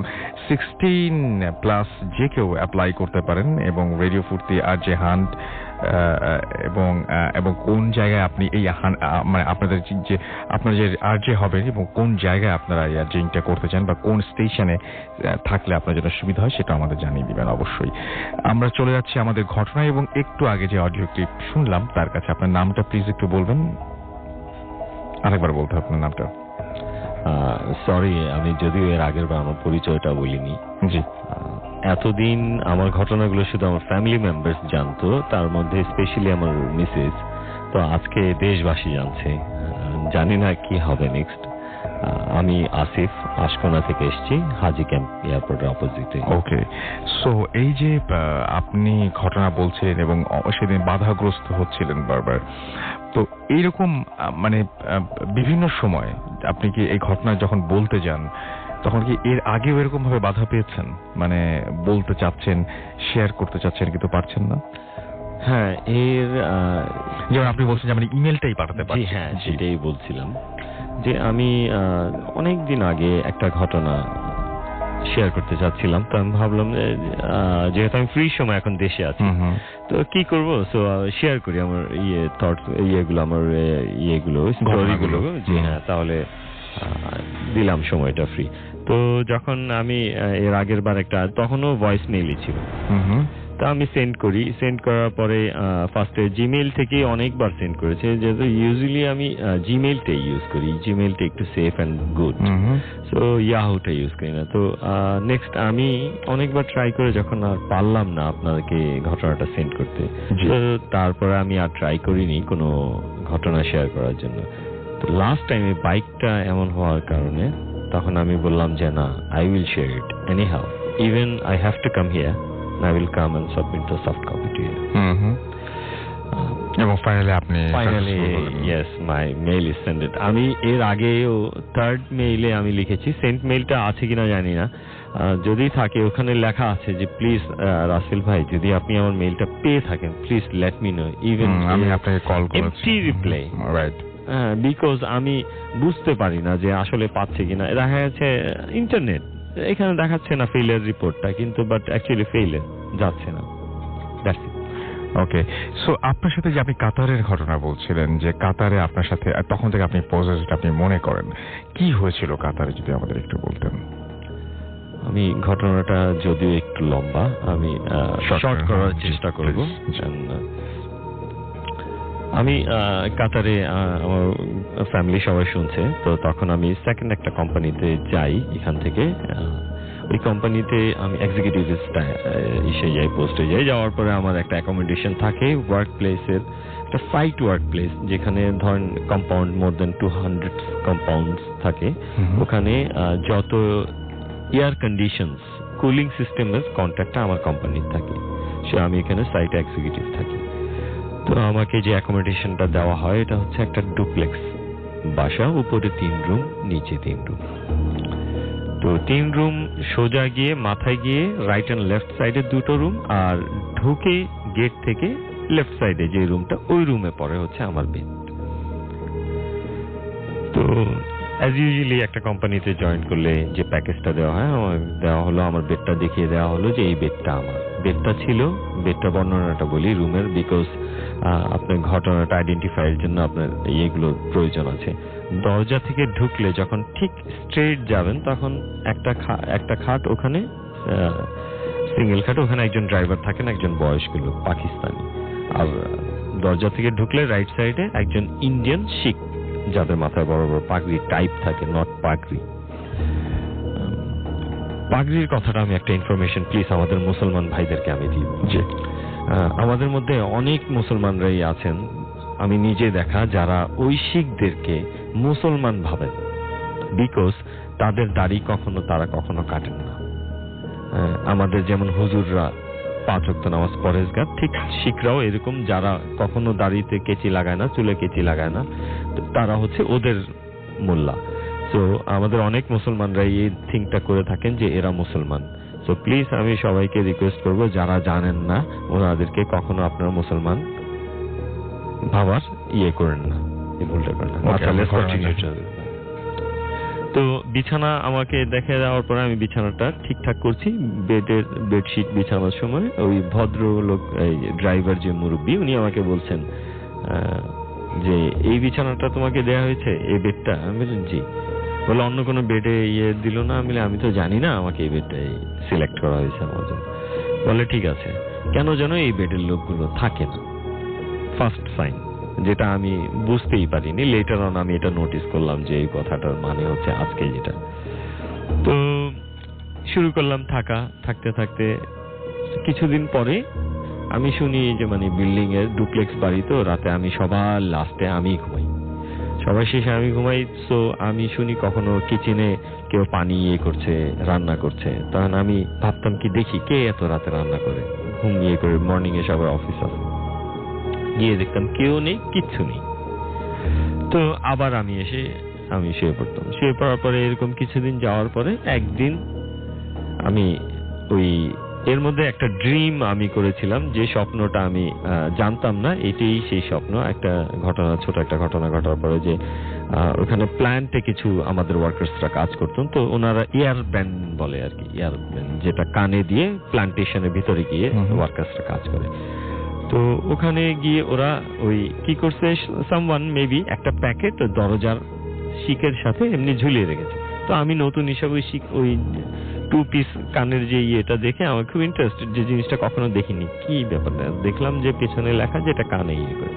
16+ যে কেউ অ্যাপ্লাই করতে পারেন, এবং রেডিও ফুর্তি RJ হান্ট, এবং কোন জায়গায় আপনি এই মানে আপনাদের যে আপনার যে RJ হবে এবং কোন জায়গায় আপনারা এই RJটা করতে চান বা কোন স্টেশনে থাকলে আপনার জন্য সুবিধা হয় সেটা আমাদের জানিয়ে দিবেন অবশ্যই। আমরা চলে যাচ্ছি আমাদের ঘটনায়, এবং একটু আগে যে অডিও ক্লিপ শুনলাম তার কাছে আপনার নামটা প্লিজ একটু বলবেন, আরেকবার বলতে হবে আপনার নামটা। সরি, আমি যদিও এর আগের বার আমার পরিচয়টা বলিনি। জি, এতদিন আমার ঘটনাগুলো শুধু আমার ফ্যামিলি মেম্বার্স জানতো, তার মধ্যে স্পেশালি আমার মিসেস। তো আজকে দেশবাসী জানছে, জানি না কি হবে নেক্সট। আমি আসিফ, আশকোনা থেকে এসেছি, হাজি ক্যাম্প এয়ারপোর্টের অপোজিটে। ওকে, সো এই যে আপনি ঘটনা বলছিলেন এবং সেদিন বাধাগ্রস্ত হচ্ছিলেন বারবার, তো এইরকম মানে বিভিন্ন সময় আপনি কি এই ঘটনা যখন বলতে যান তখন কি এর আগেও এরকম ভাবে বাধা পেয়েছেন, মানে বলতে চাচ্ছেন, শেয়ার করতে চাচ্ছেন কিন্তু পারছেন না? হ্যাঁ, যেমন আপনি বলছেন যে আপনি ইমেলটাই পাঠাতে পারছেন। হ্যাঁ, সেটাই বলছিলাম যে আমি অনেক দিন আগে একটা ঘটনা শেয়ার করতে চাচ্ছিলাম। তো আমি ভাবলাম যেহেতু আমি ফ্রি সময় এখন দেশে আছি, তো কি করব, সো শেয়ার করি আমার থটস, আমার স্টোরিগুলো, যে হ্যাঁ তাহলে দিলাম সময়টা ফ্রি। তো যখন আমি এর আগের বার তখনও ভয়েস মেইলই ছিল, তা আমি সেন্ড করার পরে ফার্স্টে জিমেইল থেকে অনেকবার সেন্ড করেছে, যেহেতু ইউজুয়ালি আমি জিমেইলটাই ইউজ করি, জিমেইলটা একটু সেফ অ্যান্ড গুড, সো ইয়াহুটা ইউজ করি না। তো নেক্সট আমি অনেকবার ট্রাই করে যখন আর পারলাম না আপনাকে ঘটনাটা সেন্ড করতে, তো তারপরে আমি আর ট্রাই করিনি কোনো ঘটনা শেয়ার করার জন্য। তো লাস্ট টাইমে বাইকটা এমন হওয়ার কারণে তখন আমি বললাম যে না, I will share it anyhow, even I have to come here, I will come and submit the soft copy to you. এবং finally yes, my mail is sent. আমি এর আগেও থার্ড মেইলে আমি লিখেছি, সেন্ট মেইলটা আছে কিনা জানি না, যদি থাকে ওখানে লেখা আছে যে প্লিজ রাসেল ভাই, যদি আপনি আমার মেইলটা পেয়ে থাকেন please let me no, even আমি আপনাকে কল করেছি, এমটি রিপ্লাই, রাইট, বিকজ আমি বুঝতে পারি না যে আসলে পাচ্ছে কিনা। দেখা যাচ্ছে ইন্টারনেট এখানে দেখাচ্ছে না ফেইলিয়ার রিপোর্টটা, কিন্তু বাট অ্যাকচুয়ালি ফেইলিয়ার যাচ্ছে না। That's it. ওকে, সো আপনার সাথে যে আপনি কাতারের ঘটনা বলছিলেন, যে কাতারে আপনার সাথে তখন থেকে আপনি পজেসড আপনি মনে করেন, কি হয়েছিল কাতারে যদি আমাদের একটু বলতেন? আমি ঘটনাটা যদিও একটু লম্বা, আমি শর্ট করার চেষ্টা করব। আমি কাতারে, আমার ফ্যামিলি সবাই শুনছে, তো তখন আমি সেকেন্ড একটা কোম্পানিতে যাই, এখান থেকে ওই কোম্পানিতে আমি এক্সিকিউটিভ যাই, পোস্টে যাই। যাওয়ার পরে আমার একটা অ্যাকোমোডেশন থাকে ওয়ার্ক প্লেসের, একটা সাইট ওয়ার্ক প্লেস, যেখানে ধরেন কম্পাউন্ড মোর দেন 200 কম্পাউন্ডস থাকে। ওখানে যত এয়ার কন্ডিশনস, কুলিং সিস্টেমের কন্ট্রাক্টটা আমার কোম্পানির থাকে, সে আমি এখানে সাইট এক্সিকিউটিভ থাকি। তো আমাকে যে অ্যাকোমোডেশনটা দেওয়া হয় এটা হচ্ছে একটা ডুপ্লেক্স বাসা, উপরে 3 রুম, নিচে 3 রুম। তো 3 রুম সোজা গিয়ে মাথায় গিয়ে রাইট অ্যান্ড লেফট সাইডে 2টো রুম, আর ঢুকে গেট থেকে লেফট সাইডে যে রুমটা, ওই রুমে পরে হচ্ছে আমার বেড। তো অ্যাজ ইউজুয়ালি একটা কোম্পানিতে জয়েন করলে যে প্যাকেজটা দেওয়া হয়, আমার দেওয়া হলো, আমার বেডটা দেখিয়ে দেওয়া হলো যে এই বেডটা আমার। বেডটা ছিল, বেডটা বর্ণনাটা বলি রুমের, বিকজ আপনার ঘটনাটা আইডেন্টিফাইয়ের জন্য আপনার এইগুলোর প্রয়োজন আছে। দরজা থেকে ঢুকলে যখন ঠিক স্ট্রেট যাবেন তখন একটা খাট, ওখানে সিঙ্গেল খাট, ওখানে একজন ড্রাইভার থাকেন, একজন বয়স্ক লোক পাকিস্তানি। আর দরজা থেকে ঢুকলে রাইট সাইডে একজন ইন্ডিয়ান শিখ, যাদের মাথায় বড় বড় পাগড়ি টাইপ থাকে, নট পাগড়ি। পাগড়ির কথাটা আমি একটা ইনফরমেশন প্লিজ আমাদের মুসলমান ভাইদেরকে আমি দিব যে আমাদের মধ্যে অনেক মুসলমানরাই আছেন, আমি নিজে দেখা, যারা ওই শিখদেরকে মুসলমান ভাবেন, বিকজ তাদের দাড়ি তারা কখনো কাটেন না। আমাদের যেমন হুজুররা 5 ওয়াক্ত নামাজ পরেজগার, ঠিক শিখরাও এরকম, যারা কখনো দাড়িতে কেচি লাগায় না, চুলে কেচি লাগায় না, তারা হচ্ছে ওদের মোল্লা। সো আমাদের অনেক মুসলমানরা এই থিংটা করে থাকেন যে এরা মুসলমান। সো প্লিজ আমি সবাইকে রিকোয়েস্ট করব, যারা জানেন না ওনাদেরকে কখনো আপনারা মুসলমান ভাবার করেন না, এই ভুলটা করেন না। তো বিছানা আমাকে দেখে দেওয়ার পরে আমি বিছানাটা ঠিকঠাক করছি, বেডশিট বিছানোর সময় ওই ভদ্রলোক, ড্রাইভার যে মুরব্বী, উনি আমাকে বলছেন যে এই বিছানাটা তোমাকে দেয়া হয়েছে, এই বেডটা? আমি বললাম জি। বলে অন্য কোনো বেডে দিল না? আমি তো জানি না, আমাকে এই বেডটাই সিলেক্ট করা হয়েছে আমার জন্য। বলে ঠিক আছে, কেন যেন এই বেডের লোকগুলো থাকে না, ফার্স্ট সাইন, যেটা আমি বুঝতেই পারিনি। লেটার অন আমি এটা নোটিস করলাম যে এই কথাটার মানে হচ্ছে আজকে যেটা। তো শুরু করলাম থাকতে থাকতে কিছুদিন পরে আমি শুনি যে মানে বিল্ডিং এর ডুপ্লেক্স বাড়ি, তো রাতে আমি সবার লাস্টে আমি ঘুমাই, সবার শেষে আমি ঘুমাই। সো আমি শুনি কখনো কিচেনে কেউ পানি করছে, রান্না করছে, তখন আমি ভাবতাম কি দেখি কে এত রাতে রান্না করে, ঘুম করে মর্নিং এ সবার অফিস আছে, গিয়ে দেখতাম কেউ নেই, কিচ্ছু নেই। তো আবার আমি শুয়ে পড়তাম। শুয়ে পড়ার পরে এরকম কিছুদিন যাওয়ার পরে একদিন আমি এর মধ্যে একটা ড্রিম আমি করেছিলাম, যে স্বপ্নটা আমি জানতাম না এটাই সেই স্বপ্ন। ছোট একটা ঘটনা ঘটার পরে যে ওখানে প্ল্যান্টে কিছু আমাদের ওয়ার্কার্সরা কাজ করতেন, তো ওনারা ইয়ার ব্যান্ড বলে আর কি, ইয়ার ব্যান্ড যেটা কানে দিয়ে প্ল্যান্টেশনের ভিতরে গিয়ে ওয়ার্কার্সরা কাজ করে। তো ওখানে গিয়ে ওরা কি করছে, সামওয়ান মেবি একটা প্যাকেট দরজার শিকের সাথে এমনি ঝুলিয়ে রেখেছে। তো আমি নতুন হিসাবে ওই 2 পিস কানের যে এটা দেখে আমার খুব ইন্টারেস্টেড, যে জিনিসটা কখনো দেখিনি, কি ব্যাপারটা দেখলাম যে পেছনে লেখা যে এটা কানে করে।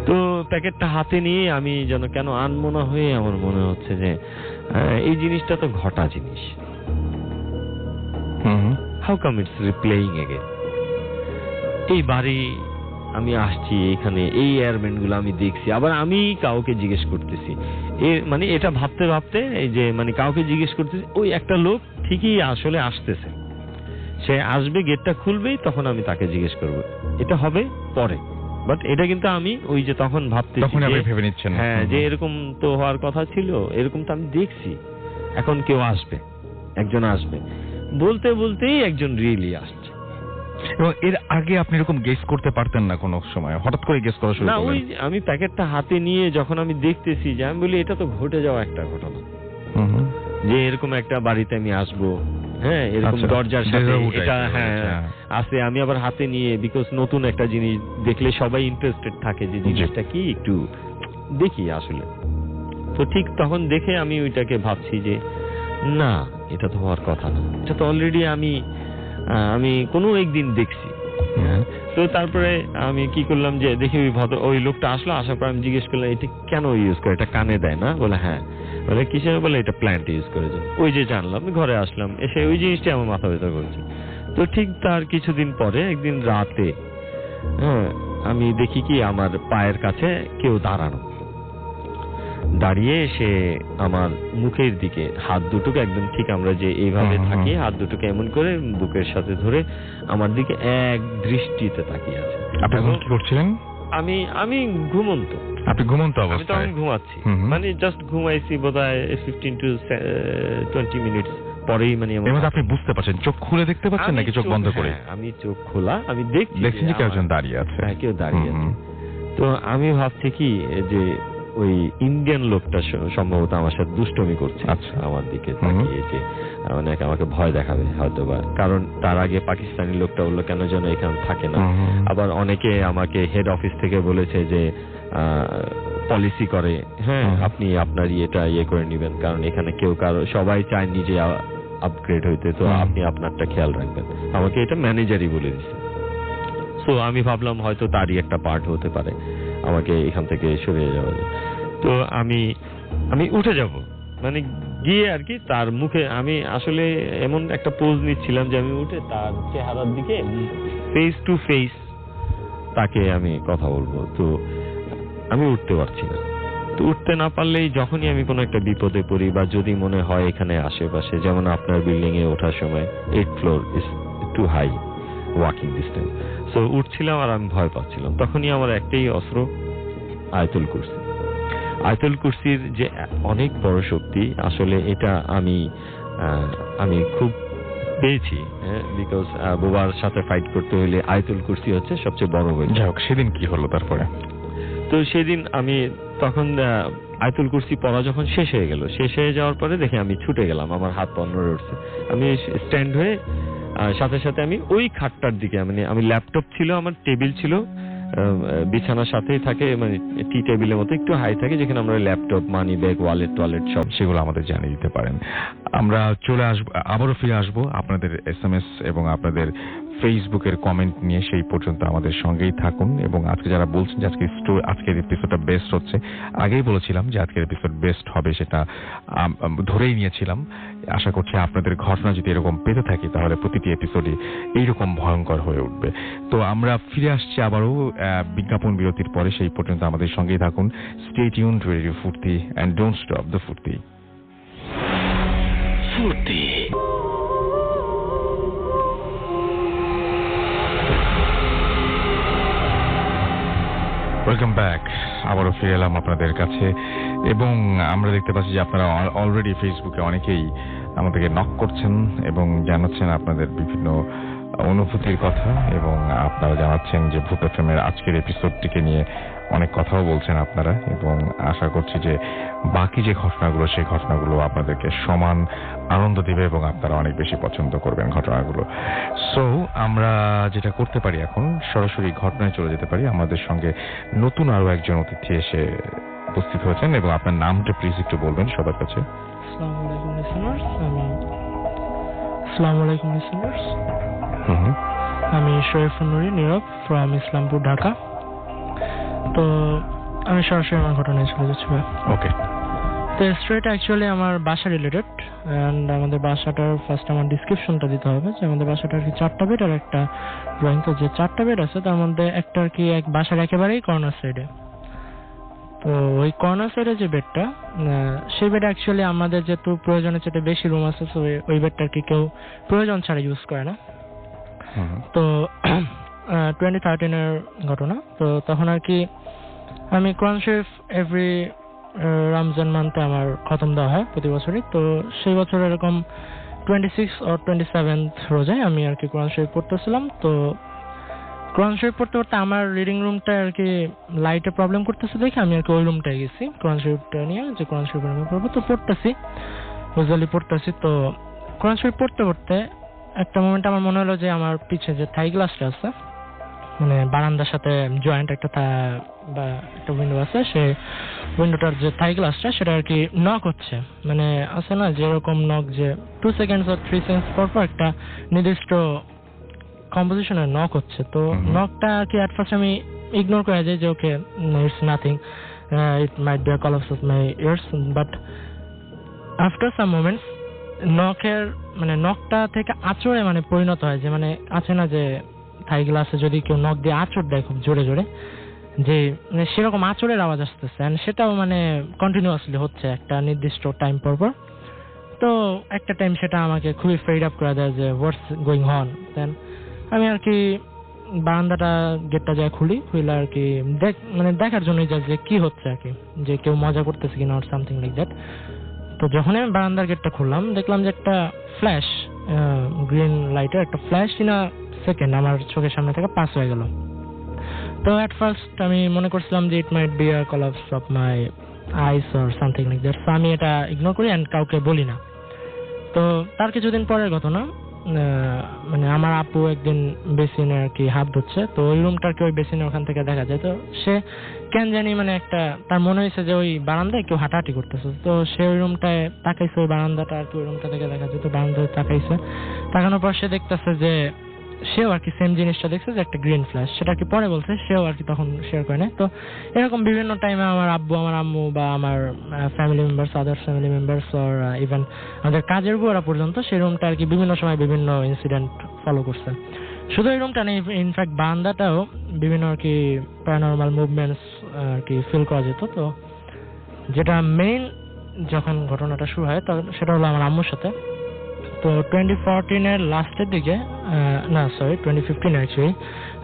তো প্যাকেটটা হাতে নিয়ে আমি যেন কেন আনমনা হয়ে আমার মনে হচ্ছে যে এই জিনিসটা তো ঘটা জিনিস, হাউ কাম ইটস রিপ্লেইং এগেন। এই বাড়ি আমি আসছি, এখানে এই এয়ারম্যান গুলো আমি দেখছি, আবার আমি কাউকে জিজ্ঞেস করতেছি, মানে এটা ভাবতে ভাবতে এই যে মানে কাউকে জিজ্ঞেস করতেছি, ওই একটা লোক ঠিকই আসলে আসতেছে, সে আসবে, গেটটা খুলবেই, তখন আমি তাকে জিজ্ঞেস করব, এটা হবে পরে। বাট এটা কিন্তু আমি ওই যে তখন ভাবতেছি, তখন আপনি ভেবে নিচ্ছেন হ্যাঁ যে এরকম তো হওয়ার কথা ছিল, এরকম তো আমি দেখছি, এখন কেউ আসবে, একজন আসবে, বলতে বলতেই একজন রিয়েলি আসছে। এবং এর আগে আপনি এরকম গেস করতে পারতেন না কোনো সময়, হঠাৎ করে গেস করা শুরু না, করলেন? ওই আমি প্যাকেটটা হাতে নিয়ে যখন আমি দেখতেছি, যে আমি বলি এটা তো ঘটে যাওয়া একটা ঘটনা, যে এরকম একটা বাড়িতে আমি আসবো, হ্যাঁ এরকম দরজার সাথে এটা আছে, আমি আবার হাতে নিয়ে, বিকজ নতুন একটা জিনিস দেখলে সবাই ইন্টারেস্টেড থাকে যে জিনিসটা কি একটু দেখি আসলে। তো ঠিক তখন দেখে আমি ওইটাকে ভাবছি যে না, এটা তো হওয়ার কথা না, এটা তো অলরেডি আমি কোনো একদিন দেখছি। তো তারপরে আমি কি করলাম, যে দেখি ওই লোকটা আসলো, আসার পর আমি জিজ্ঞেস করলাম এটা কেন ইউজ করে, এটা কানে দেয় না? বলে হ্যাঁ। বলে কিসের? বলে এটা প্ল্যান্ট ইউজ করে। ওই যে জানলাম, ঘরে আসলাম, এসে ওই জিনিসটা আমার মাথা ব্যথা করছে। তো ঠিক তার কিছুদিন পরে একদিন রাতে আমি দেখি কি আমার পায়ের কাছে কেউ দাঁড়িয়ে সে আমার মুখের দিকে হাত দুটোকে একদম ঠিক আমরা যে এইভাবে থাকি, হাত দুটোকে এমন করে বুকের সাথে ধরে আমার দিকে এক দৃষ্টিতে তাকিয়ে আছে। আপনি কি করছিলেন? আমি ঘুমন্ত। আপনি ঘুমন্ত আমি অবস্থায়? তখন ঘুমাচ্ছি, মানে জাস্ট ঘুমাইছি বোধহয় 15 to 20 মিনিটস পরেই, মানে এর মধ্যে আপনি বুঝতে পারছেন, চোখ খুলে দেখতে পাচ্ছেন নাকি চোখ বন্ধ করে? আমি চোখ খোলা, আমি দেখছি যে কেউ একজন দাঁড়িয়ে আছে। হ্যাঁ, কেউ দাঁড়িয়ে আছে। তো আমি ভাবছি কি যে ওই ইন্ডিয়ান লোকটা সম্ভবত আমার সাথে দুষ্টমি করছে, আচ্ছা, আমার দিকে তাকিয়ে, যে মানে আমাকে ভয় দেখাবে হয়তো বা, কারণ তার আগে পাকিস্তানি লোকটা বললো কেন যেন এখানে থাকে না। আবার অনেকে আমাকে হেড অফিস থেকে বলেছে যে পলিসি করে, হ্যাঁ আপনি আপনার এটা করে নেবেন, কারণ এখানে কেউ কারো, সবাই চায় নিজে আপগ্রেড হইতে, তো আপনি আপনারটা খেয়াল রাখবেন। আমাকে এটা ম্যানেজারই বলে দিচ্ছে। সো আমি ভাবলাম হয়তো তারই একটা পার্ট হতে পারে আমাকে এখান থেকে সরিয়ে যাওয়া। তো আমি উঠে যাব, মানে গিয়ে আর কি তার মুখে, আমি আসলে এমন একটা পোজ নিচ্ছিলাম যে আমি উঠে তার চেহারার দিকে ফেস টু ফেস তাকে আমি কথা বলবো। তো আমি উঠতে পারছি না। তো উঠতে না পারলেই যখনই আমি কোনো একটা বিপদে পড়ি, বা যদি মনে হয় এখানে আশেপাশে, যেমন আপনার বিল্ডিং এ ওঠার সময় 8th floor is too high walking distance, so উঠছিলাম আর আমি ভয় পাচ্ছিলাম, তখনই আমার একটাই অস্ত্র, আয়াতুল কুরসি। আয়াতুল কুরসির যে অনেক বড় শক্তি, আসলে এটা আমি খুব পেয়েছি, বিকজ বোবার সাথে ফাইট করতে হলে আয়াতুল কুরসি হচ্ছে সবচেয়ে বড় বই। যাই হোক, সেদিন কি হলো তারপরে? তো সেদিন আমি তখন আয়াতুল কুরসি পড়া যখন শেষ হয়ে গেল, শেষ হয়ে যাওয়ার পরে দেখে আমি ছুটে গেলাম, আমার হাত পা নড়ে উঠছে। আমি স্ট্যান্ড হয়ে সাথে সাথে আমি ওই খাটটার দিকে, মানে আমি ল্যাপটপ ছিল, আমার টেবিল ছিল বিছানার সাথেই থাকে, মানে টি টেবিলের মতো একটু হাই থাকে, যেখানে আমরা laptop, money bag, wallet toilet সব, সেগুলো আমাদের জানিয়ে দিতে পারেন। আমরা চলে আসবো, আবারও ফিরে আসবো আপনাদের SMS এবং আপনাদের ফেসবুকের কমেন্ট নিয়ে। সেই পর্যন্ত আমাদের সঙ্গেই থাকুন। এবং আজকে যারা বলছেন যে আজকের এপিসোডটা বেস্ট হচ্ছে, আগেই বলেছিলাম যে আজকের এপিসোড বেস্ট হবে, সেটা ধরেই নিয়েছিলাম। আশা করছি আপনাদের ঘটনা যদি এরকম পেতে থাকি, তাহলে প্রতিটি এপিসোডই এইরকম ভয়ঙ্কর হয়ে উঠবে। তো আমরা ফিরে আসছি আবারও বিজ্ঞাপন বিরতির পরে। সেই পর্যন্ত আমাদের সঙ্গেই থাকুন। স্টে টিউনড টু রেডিও ফুর্তি এন্ড ডোন্ট স্টপ দ্য ফুর্তি। ফুর্তি। Welcome back. আবারও ফিরে এলাম আপনাদের কাছে, এবং আমরা দেখতে পাচ্ছি যে আপনারা অলরেডি ফেসবুকে অনেকেই আমাদেরকে নক করছেন এবং জানাচ্ছেন আপনাদের বিভিন্ন অনুভূতির কথা, এবং আপনারা জানাচ্ছেন যে ভূত এফএমের আজকের এপিসোডটিকে নিয়ে অনেক কথাও বলছেন আপনারা, এবং আশা করছি যে বাকি যে ঘটনাগুলো, সেই ঘটনাগুলো আপনাদেরকে সমান আনন্দ দিবে এবং আপনারা অনেক বেশি পছন্দ করবেন ঘটনাগুলো। সো আমরা যেটা করতে পারি, এখন সরাসরি ঘটনায় চলে যেতে পারি। আমাদের সঙ্গে নতুন আরো একজন অতিথি এসে উপস্থিত হয়েছেন, এবং আপনার নামটা প্লিজ একটু বলবেন সবার কাছে। আসসালামু আলাইকুম লিসেনার্স, আমি শরীফুল নুরি নীরব ফ্রম ইসলামপুর, ঢাকা। তো আমি সরাসরি আমার ঘটনায় চলে যাচ্ছি। ওকে। তো স্টোরিটা অ্যাকচুয়ালি আমার বাসা রিলেটেড, অ্যান্ড আমাদের বাসাটার ফার্স্ট আমার ডিসক্রিপশনটা দিতে হবে যে আমাদের বাসাটা আর কি 4টা বেড আর একটা ড্রয়িং। তো যে 4টা বেড আছে তার মধ্যে একটা আর কি এক বাসার একেবারেই কর্নার সাইডে। তো ওই কর্নার সাইডে যে বেডটা, সেই বেড অ্যাকচুয়ালি আমাদের যেহেতু প্রয়োজনের চেয়ে বেশি রুম আছে, তো ওই বেডটা আর কি কেউ প্রয়োজন ছাড়া ইউজ করে না। তো 2013-এর ঘটনা। তো তখন আর কি আমি কোরআন শরীফ এভরি রমজান মান্থে আমার খতম দেওয়া হয় প্রতি বছরই। তো সেই বছর এরকম 26 or 27th রোজায় আমি আর কি কোরআন শরীফ পড়তেছিলাম। তো কোরআন শরীফ পড়তে পড়তে আমার রিডিং রুমটা আর কি লাইটে প্রবলেম করতেছে দেখে আমি আর কি ওই রুমটায় গেছি কোরআন শরীফটা নিয়ে, যে কোরআন শরীফ আমি পড়বো। তো পড়তেছি, ইউজুয়ালি পড়তেছি। তো কোরআন শরীফ পড়তে পড়তে একটা মোমেন্ট আমার মনে হলো যে আমার পিছে যে থাই গ্লাসটা আছে, মানে বারান্দার সাথে জয়েন্ট একটা বা একটা উইন্ডো আছে, সেই উইন্ডোটার যে থাই গ্লাসটা সেটা আর কি নক হচ্ছে। মানে আছে না যেরকম নক, যে 2 seconds or 3 seconds পর পর একটা নির্দিষ্ট কম্পোজিশনের নক হচ্ছে। তো নকটা আর কি অ্যাট ফার্স্ট আমি ইগনোর করে যাই যে okay it's nothing, it might be a collapse of my ears. But after some moments নকটা থেকে আঁচড়ে মানে পরিণত হয়, যে মানে আছে না যে থাই গ্লাসে যদি কেউ নক দিয়ে আঁচড় দেয় খুব জোরে জোরে, যে মানে সেরকম আঁচড়ের আওয়াজ আসতেছে, এন্ড সেটাও মানে কন্টিনিউয়াসলি হচ্ছে একটা নির্দিষ্ট টাইম পর পর। তো একটা টাইম সেটা আমাকে খুবই ফেড আপ করে দেয় যে হোয়াটস গোয়িং অন। দেন আমি আর কি বারান্দাটা গেটটা যায় খুলি আর কি মানে দেখার জন্যই যা যে কি হচ্ছে আর কি, যে কেউ মজা করতেছে কিনা অর সামথিং লাইক দ্যাট। তো যখন আমি বারান্দার গেটটা খুললাম দেখলাম যে একটা ফ্ল্যাশ, গ্রিন লাইটের একটা ফ্ল্যাশ ইন আ সেকেন্ড আমার চোখের সামনে থেকে পাস হয়ে গেল। তো অ্যাট ফার্স্ট আমি মনে করছিলাম যে it might be a collapse of my eyes or something like that. So আমি এটা ইগনোর করি অ্যান্ড কাউকে বলি না। তো তার কিছুদিন পরের ঘটনা, মানে আমার আপু একদিন বেসিনে আর কি হাত ধুচ্ছে, তো ওই রুমটার কি ওই বেসিনে ওখান থেকে দেখা যায়। তো সে কেন জানি মানে একটা তার মনে হয়েছে যে ওই বারান্দায় কেউ হাঁটাহাঁটি করতেছে, তো সে ওই রুমটায় তাকাইছে, ওই বারান্দাটা আর কি ওই রুমটা থেকে দেখা যায়। তো বারান্দায় তাকাইছে, তাকানোর পর সে দেখতেছে যে সেও আর কি সেম জিনিসটা দেখছে যে একটা গ্রিন ফ্ল্যাশ, সেটা কি পরে বলছে, সেও আর কি তখন শেয়ার করে না। তো এরকম বিভিন্ন টাইমে আমার আব্বু, আমার আম্মু বা আমার family members, other family members or even আমাদের কাজের বুয়ারা পর্যন্ত সেই রুমটা আর কি বিভিন্ন সময় বিভিন্ন ইনসিডেন্ট ফলো করছে। শুধু এই রুমটা নেই, ইনফ্যাক্ট বারান্দাটাও বিভিন্ন আর কি প্যারানরমাল মুভমেন্টস আর কি ফিল করা যেত। তো যেটা মেইন যখন ঘটনাটা শুরু হয় তখন সেটা হলো আমার আম্মুর সাথে। তো 2014-এর লাস্টের দিকে, না সরি 2015 অ্যাকচুয়ালি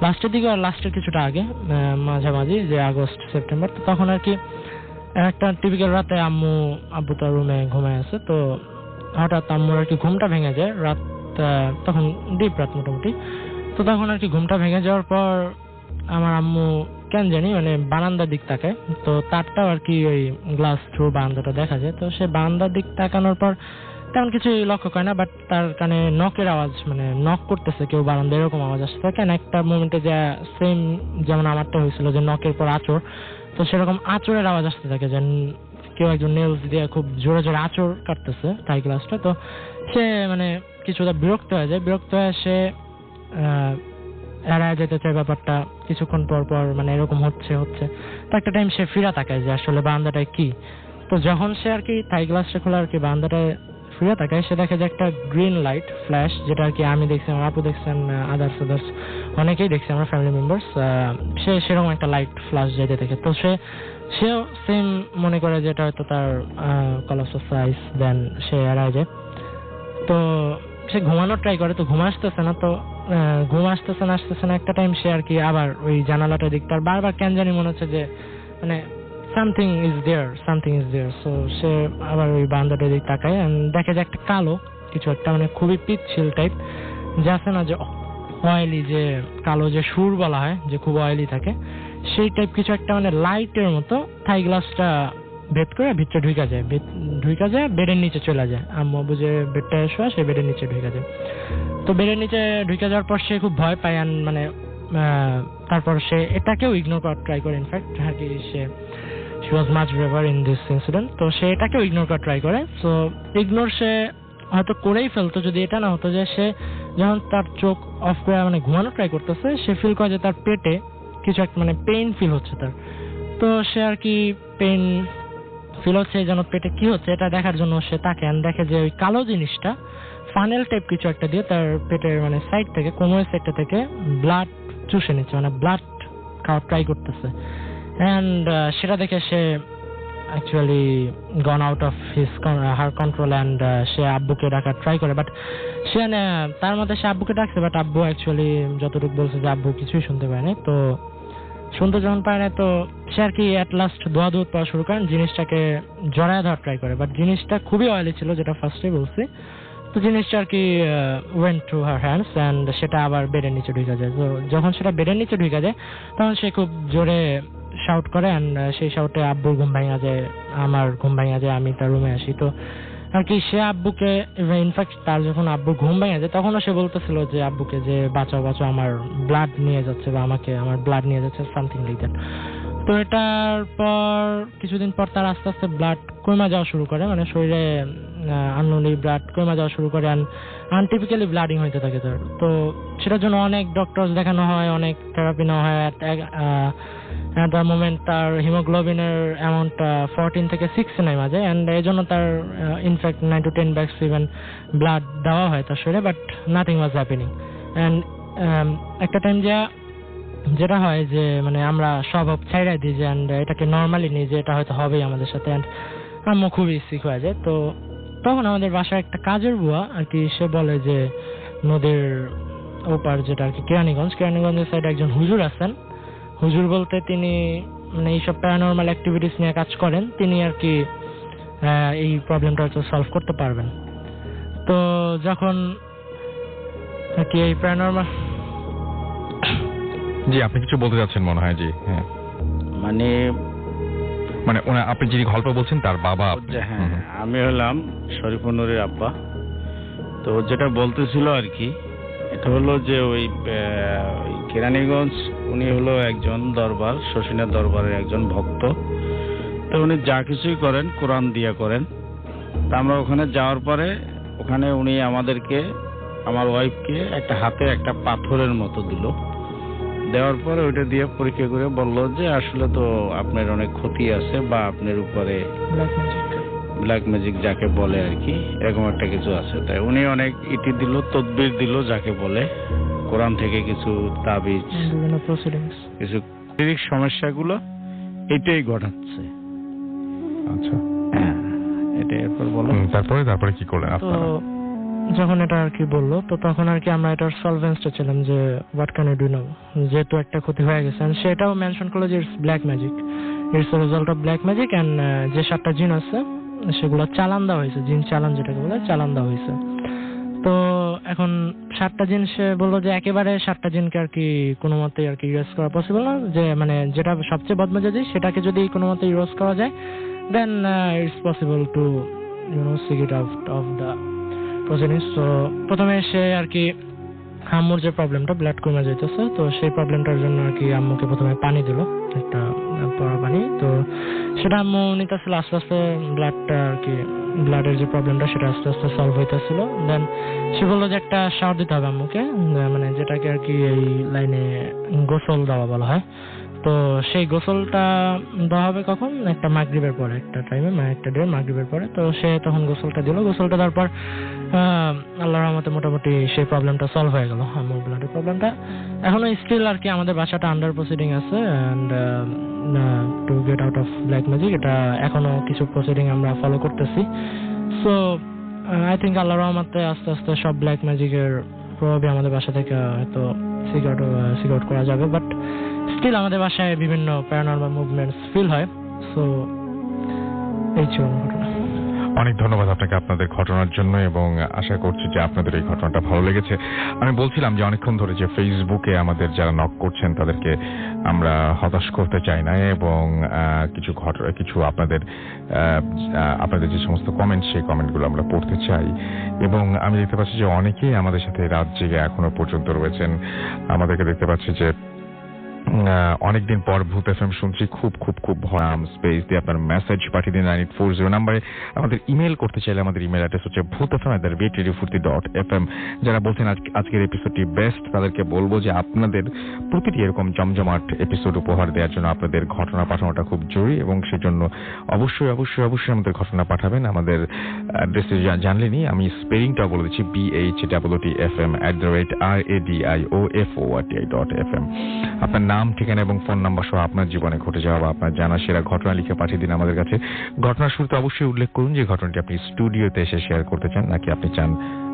লাস্টের দিকে আর লাস্টের কিছুটা আগে, মাঝামাঝি যে আগস্ট সেপ্টেম্বর, তো তখন আর কি একটা টিপিক্যাল রাতে আব্বু তার রুমে ঘুমায় আছে। তো হঠাৎ আম্মুর আর কি ঘুমটা ভেঙে যায়, রাত তখন ডিপ রাত মোটামুটি। তো তখন আর কি ঘুমটা ভেঙে যাওয়ার পর আমার আম্মু কেন জানি মানে বারান্দার দিক তাকায়, তো তারটাও আর কি ওই গ্লাস থ্রু বারান্দাটা দেখা যায়। তো সে বারান্দার দিক তাকানোর পর তেমন কিছু লক্ষ্য করে না, বাট তার কানে নকের আওয়াজ, মানে নক করতেছে কেউ বারান্দায়, এরকম আওয়াজ আসতে থাকে। একটা মোমেন্টে যে সেম যেমন আমারটা হয়েছিল যে নকের পর আঁচড়, তো সেরকম আঁচড়ের আওয়াজ আসতে থাকে, যে কেউ একজন নেলস দিয়ে খুব জোরে জোরে আঁচড় কাটতেছে থাই গ্লাসটা। তো সে মানে কিছুটা বিরক্ত হয়ে যায়, বিরক্ত হয়ে সে এড়ায় যেতে চায় ব্যাপারটা। কিছুক্ষণ পর পর মানে এরকম হচ্ছে তো একটা টাইম সে ফিরা তাকায় যে আসলে বারান্দাটায় কি। তো যখন সে আর কি থাই গ্লাসটা খোলা আর কি বারান্দাটায় ফিরে তাকায়, সে দেখে যে একটা গ্রিন লাইট ফ্ল্যাশ, যেটা আর কি আমি দেখছি, আমার আপু দেখছেন, আদার্স অনেকেই দেখছে, আমার ফ্যামিলি মেম্বার্স। সে সেরকম একটা লাইট ফ্ল্যাশ যেতে দেখে। তো সেও সেম মনে করে যে এটা হয়তো তার কলাপস অফ আইস, দেন সে এড়ায় যায়। তো সে ঘুমানোর ট্রাই করে, তো ঘুম আসতেছে না। তো ঘুম আসতেছে না একটা টাইম সে আর কি আবার ওই জানালাটার দিক, তার বারবার কেন জানি মনে হচ্ছে যে মানে something is there. So সে আবার ওই বারান্দাটার দিক তাকায়, দেখে যে একটা কালো কিছু একটা, মানে খুবই পিচ্ছিল টাইপ, যে আছে না যে অয়েলি, যে কালো যে সুর বলা হয়, যে খুব অয়েলি থাকে, সেই টাইপ কিছু একটা, মানে লাইটের মতো থাই গ্লাসটা ভেদ করে ভিতরে ঢুকা যায় বেডের নিচে চলে যায়। আম্মু বুঝে বেডটা শোয়া, সে বেডের নিচে ঢুকা যায়। তো বেডের নিচে ঢুকে যাওয়ার পর সে খুব ভয় পায়, মানে তারপর সে এটাকেও ইগনোর করার ট্রাই করে। ইনফ্যাক্ট আর কি she was much braver in this incident. তো সে এটাকেও ইগনোর করার ট্রাই করে। সো ইগনোর সে হয়তো করেই ফেলতো যদি এটা না হতো যে সে যখন তার চোখ অফ করে মানে ঘুমানো ট্রাই করতেছে, সে ফিল করে যে তার পেটে কিছু একটা মানে পেইন ফিল হচ্ছে তার। তো সে আর কি পেইন ফিল হচ্ছে, যেন পেটে কি হচ্ছে এটা দেখার জন্য সে তাকে দেখে যে ওই কালো জিনিসটা ফানেল টাইপ কিছু একটা দিয়ে তার পেটের মানে সাইড থেকে, কোমরের সাইডটা থেকে ব্লাড চুষে নিচ্ছে, মানে ব্লাড খাওয়ার ট্রাই করতেছে। অ্যান্ড সেটা দেখে সে actually gone out of her control, and সে আব্বুকে ডাকার ট্রাই করে। বাট সে তার মধ্যে সে আব্বুকে ডাকছে, বাট আব্বু অ্যাকচুয়ালি যতটুকু বলছে যে আব্বু কিছুই শুনতে পায়নি। তো শুনতে যখন পায় না, তো সে আর কি অ্যাট লাস্ট দোয়া পাওয়া শুরু করেন, জিনিসটাকে জড়ায় ধরার ট্রাই করে। বাট জিনিসটা খুবই অয়েলি ছিল, যেটা ফার্স্টে বলছি। তো জিনিসটা আর কি went through her hands, and সেটা আবার বেডের নিচে ঢুকে যায়। তো যখন সেটা বেডের নিচে ঢুকে যায়, তখন সে খুব জোরে শাউট করে, অ্যান্ড সেই শাউটে আব্বুর ঘুম ভাঙা যায়, আমার ঘুম ভাঙা যায়, আমি তার রুমে আসি। তো আর কি সে আব্বুকে, ইনফ্যাক্ট তার যখন আব্বুর ঘুম ভেঙে যায়, তখনও সে বলতেছিল যে আব্বুকে যে বাঁচাও, আমার ব্লাড নিয়ে যাচ্ছে, বা আমার ব্লাড নিয়ে যাচ্ছে, সামথিং লাইক দ্যাট। তো এটার পর কিছুদিন পর তার আস্তে আস্তে ব্লাড কমে যাওয়া শুরু করে, মানে শরীরে আননোনলি ব্লাড কমে যাওয়া শুরু করে, আনটিপিক্যালি ব্লাডিং হইতে থাকে তার। তো সেটার জন্য অনেক ডক্টরস দেখানো হয়, অনেক থেরাপি নেওয়া হয়। অ্যাট দ্য মোমেন্ট তার হিমোগ্লোবিনের অ্যামাউন্টটা 14 থেকে 6 নেমে যায়, অ্যান্ড এই জন্য তার in fact 9 to 10 bags even blood দেওয়া হয় তার শরীরে, but nothing was happening. And একটা টাইম যেটা হয় যে মানে আমরা সব ছাইড়াই দিই যে, অ্যান্ড এটাকে নর্মালি নিই যে এটা হয়তো হবেই আমাদের সাথে, অ্যান্ড আম্মু খুবই সিক হয়ে যায়। তো তখন আমাদের বাসায় একটা কাজের বুয়া আর কি, সে বলে যে নদীর ওপার যেটা আর কি কেরানীগঞ্জের সাইডে একজন হুজুর আছেন। হুজুর বলতে তিনি মানে এইসব প্যারানর্মাল অ্যাক্টিভিটিস নিয়ে কাজ করেন, তিনি আর কি এই প্রবলেমটা হয়তো সলভ করতে পারবেন। তো যখন আর কি এই প্যারানর্মাল, জি আপনি কিছু বলতে যাচ্ছেন মনে হয়। জি হ্যাঁ, মানে আপনি যিনি গল্প বলছেন তার বাবা আপনি? হ্যাঁ, আমি হলাম শরীফুল নূরের আব্বা। তো যেটা বলতেছিল আর কি, এটা হলো যে ওই কেরানীগঞ্জ, উনি হলো একজন দরবার, শশীনাথ দরবারের একজন ভক্ত। তো উনি যা কিছুই করেন কোরআন দিয়ে করেন। তা আমরা ওখানে যাওয়ার পরে ওখানে উনি আমাদেরকে, আমার ওয়াইফকে একটা হাতে একটা পাথরের মতো দিল। দেওয়ার পরে ওইটা দিয়ে পরীক্ষা করে বললো যে আসলে তো আপনার অনেক ক্ষতি আছে, বা আপনার উপরে ব্ল্যাক ম্যাজিক যাকে বলে আর কি, এরকম একটা কিছু আছে। তাই উনি অনেক ইটি দিল, তদবির দিল যাকে বলে, কোরআন থেকে কিছু তাবিজ, কিছু শারীরিক সমস্যাগুলো এটাই ঘটাচ্ছে। আচ্ছা হ্যাঁ, এটা এরপর বলো। তারপরে কি করলেন তো আপনারা? যখন এটা আর কি বললো, তো তখন আর কি আমরা এটার সলভেন্সটা ছিলাম যে what can I do now, যেহেতু একটা ক্ষতি হয়ে গেছে। সেটাও মেনশন করলো যে it's black magic, it's result of black magic. And যে 7টা জিন আছে সেগুলো চালান দেওয়া হয়েছে, জিন চালান যেটাকে বলে, চালান দেওয়া হয়েছে। তো এখন 7টা জিন, সে বললো যে একেবারে 7টা জিনকে আর কি কোনো মতেই আর কি ইউজ করা পসিবল না, যে মানে যেটা সবচেয়ে বদমেজাজি সেটাকে যদি কোনো মতে ইউজ করা যায়, then it's possible to seek it out of the proceedings. তো প্রথমে সে আর কি আম্মুর যে প্রবলেমটা, ব্লাড কমে যাইতেছে, তো সেই প্রবলেমটার জন্য আর কি আম্মুকে প্রথমে পানি দিল, একটা পড়া পানি। তো সেটা আম্মু নিতেছিল, আস্তে আস্তে ব্লাডটা আর কি, ব্লাডের যে প্রবলেমটা সেটা আস্তে আস্তে সলভ হইতেছিল। দেন সে বললো যে একটা শাওয়ার দিতে হবে আম্মুকে, মানে যেটাকে আর কি এই লাইনে গোসল দেওয়া বলা হয়। তো সেই গোসলটা দেওয়া হবে কখন, একটা মাগরিবের পরে, একটা টাইমে, মানে একটা ডে মাগরিবের পরে। তো সে তখন গোসলটা দিল, গোসলটা দেওয়ার পর আল্লাহর রহমতে মোটামুটি সেই প্রবলেমটা সলভ হয়ে গেল, আমার ব্লাডের প্রবলেমটা। এখনো স্টিল আর কি আমাদের বাসাটা আন্ডার প্রসিডিং আছে, and to get out of black magic, এটা এখনো কিছু প্রসিডিং আমরা ফলো করতেছি। সো আই থিঙ্ক আল্লাহর রহমতে আস্তে আস্তে সব ব্ল্যাক ম্যাজিকের প্রভাবে আমাদের বাসা থেকে হয়তো সিক আউট করা যাবে। বাট স্টিল আমাদের বাসায় বিভিন্ন প্যারানর্মাল মুভমেন্টস ফিল হয়। সো এই ছিল ঘটনা। অনেক ধন্যবাদ আপনাকে আপনাদের ঘটনার জন্য, এবং আশা করছি যে আপনাদের এই ঘটনাটা ভালো লেগেছে। আমি বলছিলাম যে অনেকক্ষণ ধরে যে ফেসবুকে আমাদের যারা নক করছেন তাদেরকে আমরা হতাশ করতে চাই না, এবং কিছু আপনাদের যে সমস্ত কমেন্ট, সেই কমেন্টগুলো আমরা পড়তে চাই। এবং আমি দেখতে পাচ্ছি যে অনেকেই আমাদের সাথে রাত জেগে এখনো পর্যন্ত রয়েছেন। আমাদেরকে দেখতে পাচ্ছি যে অনেকদিন পর ভূত এফএম শুনছি, খুব খুব খুব ভয়াম স্পেস দিয়ে আপনার মেসেজ পাঠিয়ে দিন 9840 নাম্বারে। আমাদের ইমেল করতে চাইলে আমাদের ইমেল অ্যাড্রেস হচ্ছে bhutfm@radiofurti.fm। যারা বলছেন আজকের এপিসোডটি বেস্ট, তাদেরকে বলবো যে আপনাদের প্রতিটি এরকম জমজমাট এপিসোড উপহার দেওয়ার জন্য আপনাদের ঘটনা পাঠানোটা খুব জরুরি, এবং সেজন্য অবশ্যই অবশ্যই অবশ্যই আমাদের ঘটনা পাঠাবেন। আমাদের অ্যাড্রেসে জানলেনি, আমি স্পেলিংটা বলে দিচ্ছি, BHWTFM@radioFORTI.fm। আপনার নাম, ঠিকানা এবং ফোন নাম্বার সহ আপনার জীবনে ঘটে যাওয়া বা আপনার জানা সেরা ঘটনা লিখে পাঠিয়ে দিন আমাদের কাছে। ঘটনার শুরুতে অবশ্যই উল্লেখ করুন যে ঘটনাটি আপনি স্টুডিওতে এসে শেয়ার করতে চান, নাকি আপনি চান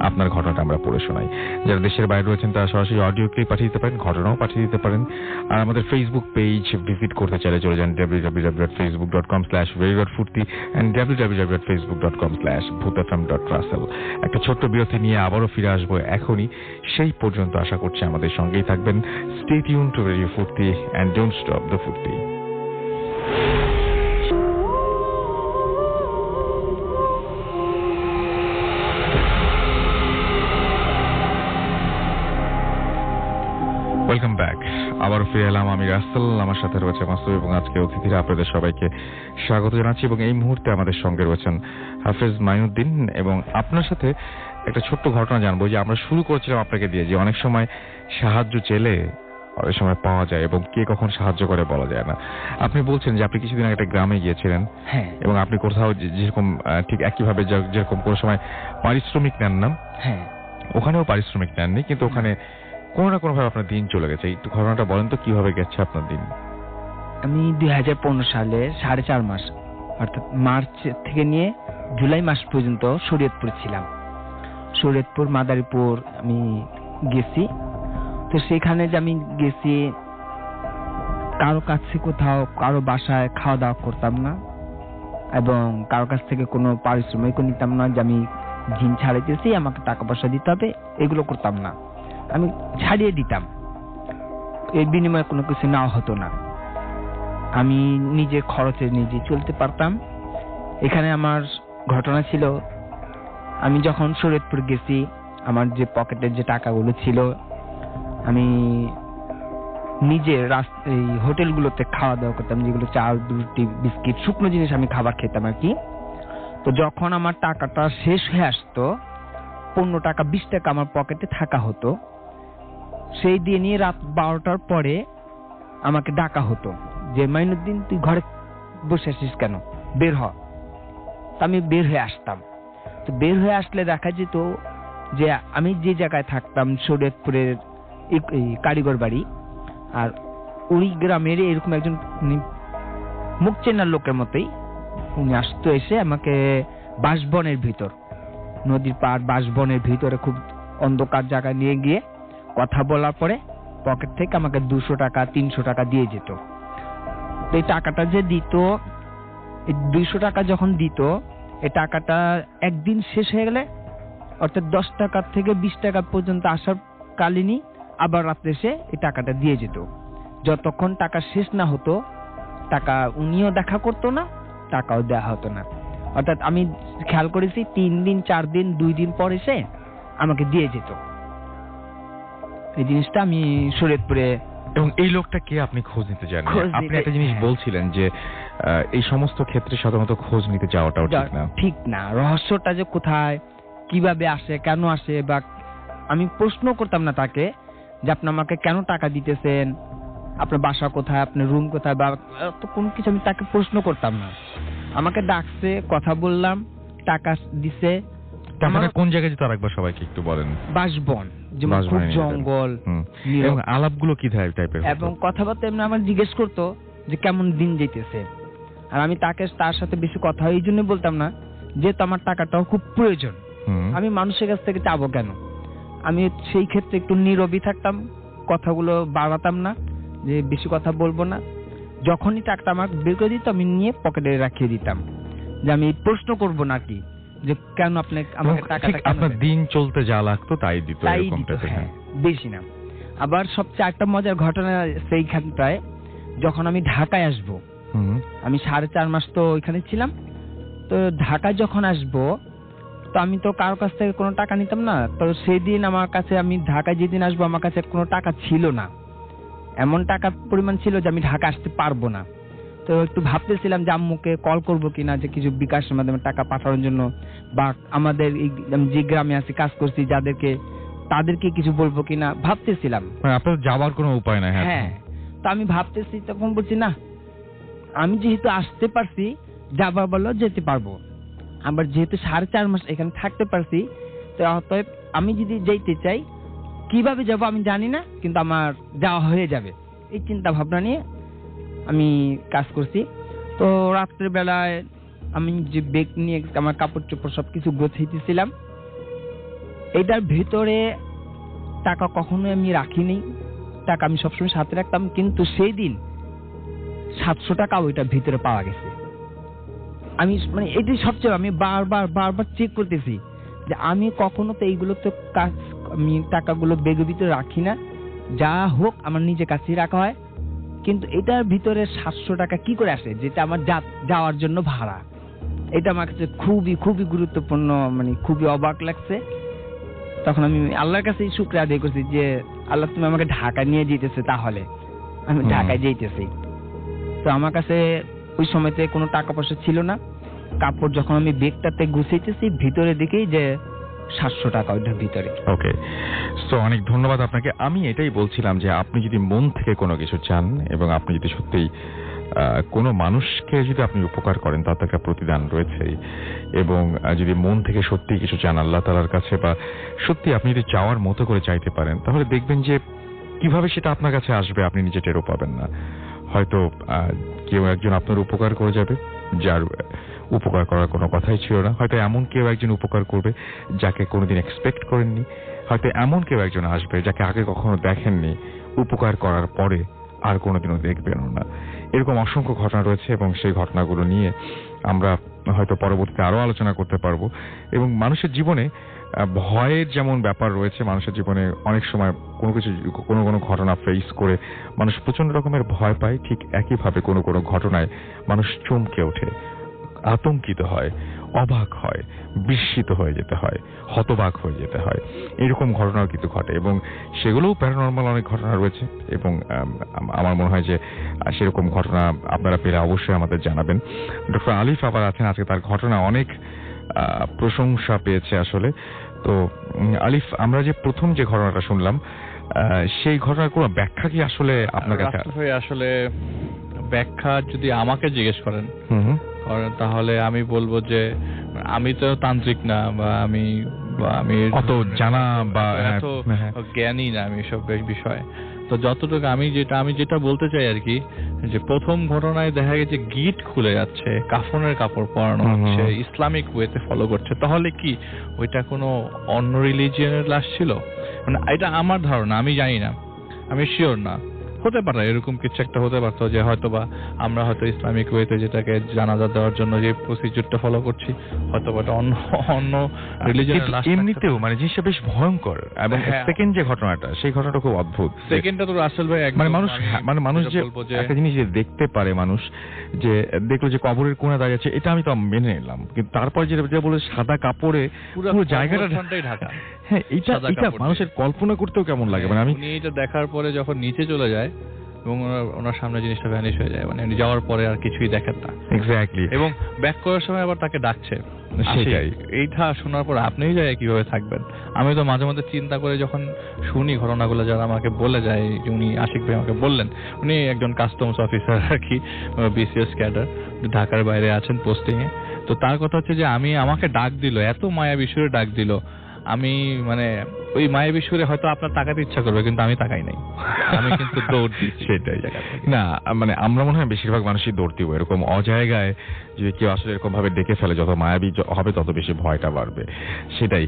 আপনার ঘটনাটা আমরা পড়ে শোনাই। যারা দেশের বাইরে রয়েছেন তারা সরাসরি অডিও ক্লিপ পাঠিয়ে দিতে পারেন, ঘটনাও পাঠিয়ে দিতে পারেন। আর আমাদের ফেসবুক পেজ ভিজিট করতে চাইলে চলে যান www.facebook.com/radiofurti and www.facebook.com/bhutfm.russell। একটা ছোট্ট বিরতি নিয়ে আবারও ফিরে আসবো এখনই। সেই পর্যন্ত আশা করছি আমাদের সঙ্গেই থাকবেন। Stay tuned to Radio Furti and don't stop the Furti. Welcome back. আবারও ফিরে এলাম, আমি রাসেল, আমার সাথে রয়েছে মাসুদ, এবং আজকে অতিথিরা আপনাদের সবাইকে স্বাগত জানাচ্ছি। এবং এই মুহূর্তে আমাদের সঙ্গে রয়েছেন হাফেজ মাইনুদ্দিন। এবং আপনার সাথে একটা ছোট্ট ঘটনা জানবো, যে আমরা শুরু করেছিলাম আপনাকে দিয়ে, যে অনেক সময় সাহায্য চেলে অনেক সময় পাওয়া যায়, এবং কে কখন সাহায্য করে বলা যায় না। আপনি বলছেন যে আপনি কিছুদিন আগে একটা গ্রামে গিয়েছিলেন, হ্যাঁ, এবং আপনি কোথাও যেরকম ঠিক একইভাবে যেরকম কোনো সময় পারিশ্রমিক নেন না, হ্যাঁ, ওখানেও পারিশ্রমিক নেননি, কিন্তু ওখানে কোনো না কোনোভাবে আপনার দিন চলে গেছে। একটু ঘটনাটা বলেন তো, কিভাবে গেছে আপনার দিন? আমি 2015 সালে 4.5 মাস, অর্থাৎ মার্চ থেকে নিয়ে জুলাই মাস পর্যন্ত শরীয়তপুর ছিলাম। শরীয়তপুর, মাদারীপুর আমি গেছি। তো সেখানে যে আমি গেছি, কারো কাছে কোথাও কারো বাসায় খাওয়া দাওয়া করতাম না, এবং কারো কাছ থেকে কোনো পারিশ্রমিক নিতাম না যে আমি জিন ছাড়াইতেছি আমাকে টাকা পয়সা দিতে হবে, এগুলো করতাম না। আমি ছাড়িয়ে দিতাম, এর বিনিময়ে কোনো কিছু নাও হতো না। আমি নিজের খরচে নিজে চলতে পারতাম। এখানে আমার ঘটনা ছিল, আমি যখন শরীয়তপুর গেছি, আমার যে পকেটের যে টাকাগুলো ছিল আমি নিজে এই হোটেলগুলোতে খাওয়া দাওয়া করতাম, যেগুলো চাল, রুটি, বিস্কিট, শুকনো জিনিস আমি খাবার খেতাম আর কি। তো যখন আমার টাকাটা শেষ হয়ে আসতো, 15 টাকা 20 টাকা আমার পকেটে থাকা হতো, সেই দিয়ে নিয়ে রাত 12টার পরে আমাকে ডাকা হতো যে মাইনুদ্দিন তুই ঘরে বসে আছিস কেন, বের হ। আমি বের হয়ে আসতাম। তো বের হয়ে আসলে দেখা যেত যে আমি যে জায়গায় থাকতাম শরীয়তপুরের কারিগর বাড়ি, আর ওই গ্রামের এরকম একজন মুখ চেনার লোকের মতোই উনি আসতো, এসে আমাকে বাঁশবনের ভিতর, নদীর পাড় বাঁশবনের ভিতরে খুব অন্ধকার জায়গায় নিয়ে গিয়ে কথা বলার পরে পকেট থেকে আমাকে 200 টাকা 300 টাকা দিয়ে যেত। তো এই টাকাটা যে দিত, এই 200 টাকা যখন দিত, এই টাকাটা একদিন শেষ হয়ে গেলে, অর্থাৎ 10 টাকা থেকে 20 টাকা পর্যন্ত আসার কালীনই আবার রাত্রে এসে এই টাকাটা দিয়ে যেত। যতক্ষণ টাকা শেষ না হতো, টাকা উনিও দেখা করতো না, টাকাও দেওয়া হতো না। অর্থাৎ আমি খেয়াল করেছি 3 দিন 4 দিন 2 দিন পর এসে আমাকে দিয়ে যেত। এই জিনিসটা আমি শরীয়তপুরে। এবং এই লোকটা কে আপনি খোঁজ নিতে যান? আপনি একটা জিনিস বলছিলেন যে এই সমস্ত ক্ষেত্রে সাধারণত খোঁজ নিতে যাওয়াটাও ঠিক না। ঠিক না, রহস্যটা যে কোথায়, কিভাবে আসে, কেন আসে, বা আমি প্রশ্ন করতাম না তাকে যে আপনি আমাকে কেন টাকা দিতেছেন, আপনার বাসা কোথায়, আপনার রুম কোথায়, বা তো কোনো কিছু আমি তাকে প্রশ্ন করতাম না। আমাকে ডাকছে, কথা বললাম, টাকা দিছে। তারপরে কোন জায়গায় যেত আরেকবার সবাইকে একটু বলেন। বাঁশবন, যেমন খুব জঙ্গল, এবং আলাপগুলো কি টাইপের, এবং কথাবার্তা এমনি আমার জিজ্ঞেস করতো যে কেমন দিন যেতেছে। আর আমি তার সাথে বেশি কথা এই জন্য বলতাম না, যেহেতু আমার টাকাটাও খুব প্রয়োজন। আমি মানুষের কাছ থেকে চাবো কেন? আমি সেই ক্ষেত্রে একটু নীরবই থাকতাম, কথাগুলো বাড়াতাম না, যে বেশি কথা বলবো না। যখনই টাকাটা আমার বের করে দিত, আমি নিয়ে পকেটে রাখিয়ে দিতাম, যে আমি প্রশ্ন করব না কি যে কেন আপনি আমাকে টাকাটা, আপনার দিন চলতে যা লাগতো তাই দিত, হ্যাঁ, বেশি না। আবার সবচেয়ে একটা মজার ঘটনা সেইখানটায়, যখন আমি ঢাকায় আসব, আমি 4.5 মাস তো ওইখানে ছিলাম। তো ঢাকায় যখন আসব, তো আমি তো কারো কাছ থেকে কোনো টাকা নিতাম না। তো সেদিন আমার কাছে, আমি ঢাকায় যেদিন আসবো, আমার কাছে কোনো টাকা ছিল না। এমন টাকার পরিমাণ ছিল যে আমি ঢাকা আসতে পারবো না। তো একটু ভাবতেছিলাম যে আম্মুকে কল করবো কিনা, যে কিছু বিকাশের মাধ্যমে টাকা পাঠানোর জন্য, বা আমাদের যে গ্রামে আছি কাজ করছি যাদেরকে, তাদেরকে কিছু বলবো কিনা ভাবতেছিলাম। আপনার যাওয়ার কোনো উপায় নাই। হ্যাঁ, তো আমি ভাবতেছি, তখন বলছি না, আমি যেহেতু আসতে পারছি, যাবার বললো যেতে পারবো। আবার যেহেতু 4.5 মাস এখানে থাকতে পারছি, তো অতএব আমি যদি যেতে চাই, কিভাবে যাব আমি জানি না, কিন্তু আমার যাওয়া হয়ে যাবে, এই চিন্তা ভাবনা নিয়ে আমি কাজ করছি। তো রাত্রের বেলায় আমি যে ব্যাগ নিয়ে আমার কাপড় চোপড় সবকিছু গোছাইতেছিলাম, এটার ভিতরে টাকা কখনোই আমি রাখিনি। টাকা আমি সবসময় সাথে রাখতাম, কিন্তু সেই দিন 700 টাকা ওইটার ভিতরে পাওয়া গেছে। আমি মানে এটাই সবচেয়ে, আমি বারবার চেক করতেছি যে আমি কখনো তো এইগুলোতে কাজ, আমি টাকাগুলো ব্যাগের ভিতরে রাখি না, যা হোক আমার নিজের কাছেই রাখা হয়। কিন্তু এটার ভিতরে 700 টাকা কি করে আসে, যেটা আমার যাওয়ার জন্য ভাড়া। এটা আমার কাছে খুবই গুরুত্বপূর্ণ, মানে খুবই অবাক লাগছে। তখন আমি আল্লাহর কাছে শুকরিয়া আদায় করছি যে আল্লাহ, তুমি আমাকে ঢাকা নিয়ে যেতেছে, তাহলে আমি ঢাকায় যেতেছি। তো আমার কাছে ওই সময়তে কোনো টাকা পয়সা ছিল না। কাপড় যখন আমি ব্যাগটাতে গুছাইতেছি, ভিতরে দেখি যে 700 টাকা ওইটার ভিতরে। ওকে, সো অনেক ধন্যবাদ আপনাকে। আমি এটাই বলছিলাম যে আপনি যদি মন থেকে কোনো কিছু চান, এবং আপনি যদি সত্যিই কোনো মানুষকে যদি আপনি উপকার করেন, তার তো একটা প্রতিদান রয়েছেই। এবং যদি মন থেকে সত্যি কিছু চান আল্লাহ তাআলার কাছে, বা সত্যি আপনি যদি চাওয়ার মতো করে চাইতে পারেন, তাহলে দেখবেন যে কিভাবে সেটা আপনার কাছে আসবে আপনি নিজে টেরও পাবেন না। হয়তো কেউ একজন আপনার উপকার করে যাবে, যার উপকার করার কোনো কথাই ছিল না। হয়তো এমন কেউ একজন উপকার করবে যাকে কোনোদিন এক্সপেক্ট করেননি, হয়তো এমন কেউ একজন আসবে যাকে আগে কখনো দেখেননি, উপকার করার পরে আর কোনোদিনও দেখবেনও না। এরকম অসংখ্য ঘটনা রয়েছে এবং সেই ঘটনাগুলো নিয়ে আমরা হয়তো পরবর্তীতে আরো আলোচনা করতে পারবো। এবং মানুষের জীবনে ভয়ের যেমন ব্যাপার রয়েছে, মানুষের জীবনে অনেক সময় কোনো ঘটনা ফেস করে মানুষ প্রচন্ড রকমের ভয় পায়, ঠিক একইভাবে কোনো ঘটনায় মানুষ চমকে ওঠে, আতঙ্কিত হয়, অবাক হয়, বিস্মিত হয়ে যেতে হয়, হতবাক হয়ে যেতে হয়। এরকম ঘটনাও কিন্তু ঘটে এবং সেগুলোও প্যারানর্মাল অনেক ঘটনা রয়েছে এবং আমার মনে হয় যে সেরকম ঘটনা আপনারা পেলে অবশ্যই আমাদের জানাবেন। ডক্টর আলিফ আবার আছেন, আজকে তার ঘটনা অনেক প্রশংসা পেয়েছে আসলে। তো আলিফ, আমরা যে প্রথম যে ঘটনাটা শুনলাম সেই ঘটনার কোনো ব্যাখ্যা কি আসলে আপনার কাছে? আসলে ব্যাখ্যা যদি আমাকে জিজ্ঞেস করেন তাহলে আমি বলবো যে আমি তো তান্ত্রিক না, বা আমি অত জানা বা এত জ্ঞানী না আমি এসব বিষয়ে। তো যতটুকু আমি যেটা বলতে চাই আর কি, যে প্রথম ঘটনায় দেখা গেছে গিট খুলে যাচ্ছে, কাফনের কাপড় পরানো হচ্ছে, ইসলামিক ওয়েতে ফলো করছে, তাহলে কি ওইটা কোনো অন্য রিলিজিয়নের লাশ ছিল? মানে এটা আমার ধারণা, আমি জানি না, আমি শিওর না। হতে পারে এরকম কিছু একটা হতে পারতো, যে হয়তো বা আমরা হয়তো ইসলামিক ওয়েতে যেটাকে জানাজা দেওয়ার জন্য যে প্রসিডিউরটা ফলো করছি, হয়তো বা অন্য রিলিজিয়নের লাশ। এমনিতেও মানে জিনিসটা বেশ ভয়ঙ্কর। এবং সেকেন্ড যে ঘটনাটা, সেই ঘটনাটা খুব অদ্ভুত। সেকেন্ডটা তো রাসেল ভাই মানুষ যে একটা জিনিস যে দেখতে পারে, মানুষ যে দেখলো যে কবরের কোণে দাঁড়িয়ে আছে, এটা আমি তো মেনে নিলাম, কিন্তু তারপর যেটা বলে সাদা কাপড়ে পুরো জায়গাটা ঢাকা, হ্যাঁ, এটা মানুষের কল্পনা করতেও কেমন লাগে। মানে আমি এটা দেখার পরে যখন নিচে চলে যায় এবং ওনার সামনে জিনিসটা ভ্যানিশ হয়ে যায়, মানে যাওয়ার পরে আর কিছুই দেখেন না। এক্স্যাক্টলি। এবং ব্যাক করার সময় আবার তাকে ডাকছে, সেটাই। এইটা শোনার পর আপনিই যায় কিভাবে থাকবেন? আমি তো মাঝে মাঝে চিন্তা করে যখন শুনি ঘটনাগুলো, যারা আমাকে বলে যায়, যে উনি আশিক ভাই আমাকে বললেন, উনি একজন কাস্টমস অফিসার আর কি, বিসিএস ক্যাডার, ঢাকার বাইরে আছেন পোস্টিং এ। তো তার কথা হচ্ছে যে আমাকে ডাক দিল, এত মায়াবী সুরে ডাক দিল, আমি মানে ওই মায়াবী সুরে হয়তো আপনার তাকাতে ইচ্ছা করবে, কিন্তু আমি তাকাই নাই, আমি কিন্তু দৌড় দিই। সেটাই না, মানে আমরা মনে হয় বেশিরভাগ মানুষই দৌড় দিব। এরকম অজায়গায় যদি কেউ আসলে এরকম ভাবে ডেকে ফেলে, যত মায়াবী হবে তত বেশি ভয়টা বাড়বে। সেটাই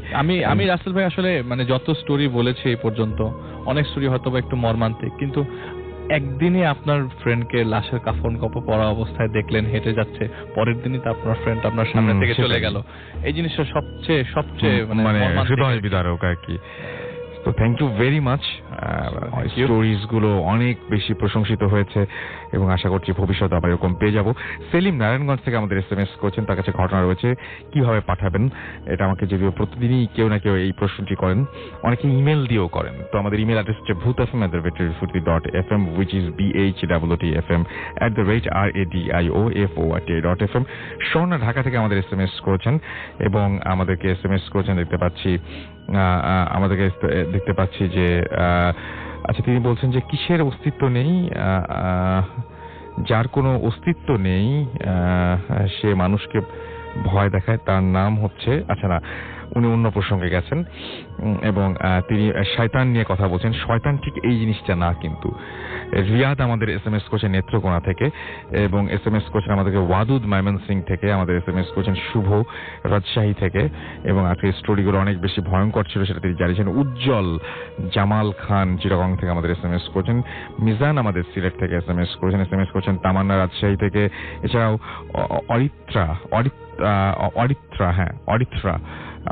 আমি রাসেল ভাই আসলে মানে যত স্টোরি বলেছি এই পর্যন্ত, অনেক স্টোরি হয়তো বা একটু মর্মান্তিক, কিন্তু একদিনই আপনার ফ্রেন্ডকে লাশের কাফন কাপড় পরা অবস্থায় দেখলেন হেঁটে যাচ্ছে, পরের দিনই তো আপনার ফ্রেন্ড আপনার সামনে থেকে চলে গেল, এই জিনিসটা সবচেয়ে মানে হৃদয় বিদারক আর কি। তো thank you very much. Stories গুলো অনেক বেশি প্রশংসিত হয়েছে এবং আশা করছি ভবিষ্যতে আবার এরকম পেয়ে যাব। সেলিম নারায়ণগঞ্জ থেকে আমাদের SMS করছেন, তার কাছে ঘটনা রয়েছে, কিভাবে পাঠাবেন এটা আমাকে যদিও প্রতিদিনই কেউ না কেউ এই প্রশ্নটি করেন, অনেকে ইমেল দিয়েও karen। তো আমাদের ইমেল অ্যাড্রেস হচ্ছে bhutfm@refugee.fm, which is bhutfm@radioFORT.fm। Swarna Dhaka থেকে আমাদের SMS করেছেন এবং আমাদেরকে SMS করেছেন, দেখতে পাচ্ছি যে আচ্ছা, তিনি বলছেন যে কিসের অস্তিত্ব নেই, যার কোনো অস্তিত্ব নেই সে মানুষকে ভয় দেখায়, তার নাম হচ্ছে, আচ্ছা না, উনি অন্য প্রসঙ্গে গেছেন এবং তিনি শয়তান নিয়ে কথা বলছেন। শয়তান ঠিক এই জিনিসটা না, কিন্তু রিয়াদ আমাদের SMS করছেন নেত্রকোনা থেকে এবং SMS করছেন আমাদেরকে ওয়াদুদ ময়মনসিং থেকে, আমাদের SMS করছেন শুভ রাজশাহী থেকে এবং আজকে স্টোরিগুলো অনেক বেশি ভয়ঙ্কর ছিল সেটা তিনি জানিয়েছেন। উজ্জ্বল জামাল খান চিটাগং থেকে আমাদের SMS করছেন। মিজান আমাদের সিলেট থেকে SMS করছেন তামান্না রাজশাহী থেকে। এছাড়াও অরিত্রা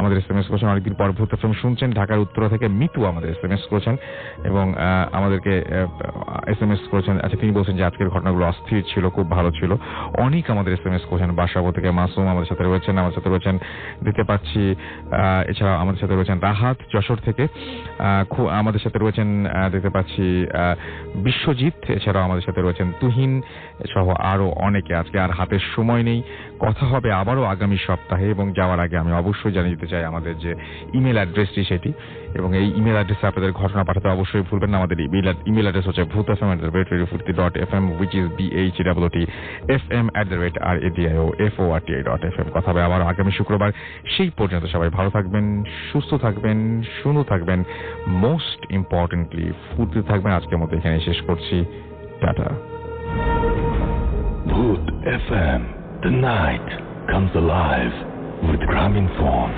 আমাদের SMS করছেন, অনেকদিন পর ভূত এফএম শুনছেন, ঢাকার উত্তরা থেকে মিতু আমাদের SMS করছেন এবং আমাদেরকে SMS করেছেন। আচ্ছা, তিনি বলছেন যে আজকের ঘটনাগুলো অস্থির ছিল, খুব ভালো ছিল। অনেক আমাদের SMS করছেন, বাসাবো থেকে মাসুম আমাদের সাথে রয়েছেন দেখতে পাচ্ছি। এছাড়া আমাদের সাথে রয়েছেন রাহাত যশোর থেকে, আমাদের সাথে রয়েছেন দেখতে পাচ্ছি বিশ্বজিৎ, এছাড়াও আমাদের সাথে রয়েছেন তুহিন সহ আরো অনেকে। আজকে আর হাতের সময় নেই, কথা হবে আবারও আগামী সপ্তাহে এবং যাওয়ার আগে আমি অবশ্যই জানিয়ে দিতে চাই আমাদের যে ইমেল অ্যাড্রেসটি সেটি, এবং এই ইমেল অ্যাড্রেসে আপনাদের ঘটনা পাঠাতে অবশ্যই ভুলবেন না। আমাদের ইমেল অ্যাড্রেস হচ্ছে bhutfm@radioFORT.fm, which is bhutfm@radioFORT.fm। কথা হবে আবার আগামী শুক্রবার। সেই পর্যন্ত সবাই ভালো থাকবেন, সুস্থ থাকবেন, সুন্দর থাকবেন, মোস্ট ইম্পর্টেন্টলি ফুর্তি থাকবেন। আজকের মতো এখানে শেষ করছি, tata. Bhoot FM, the night comes alive with Gramin Phone.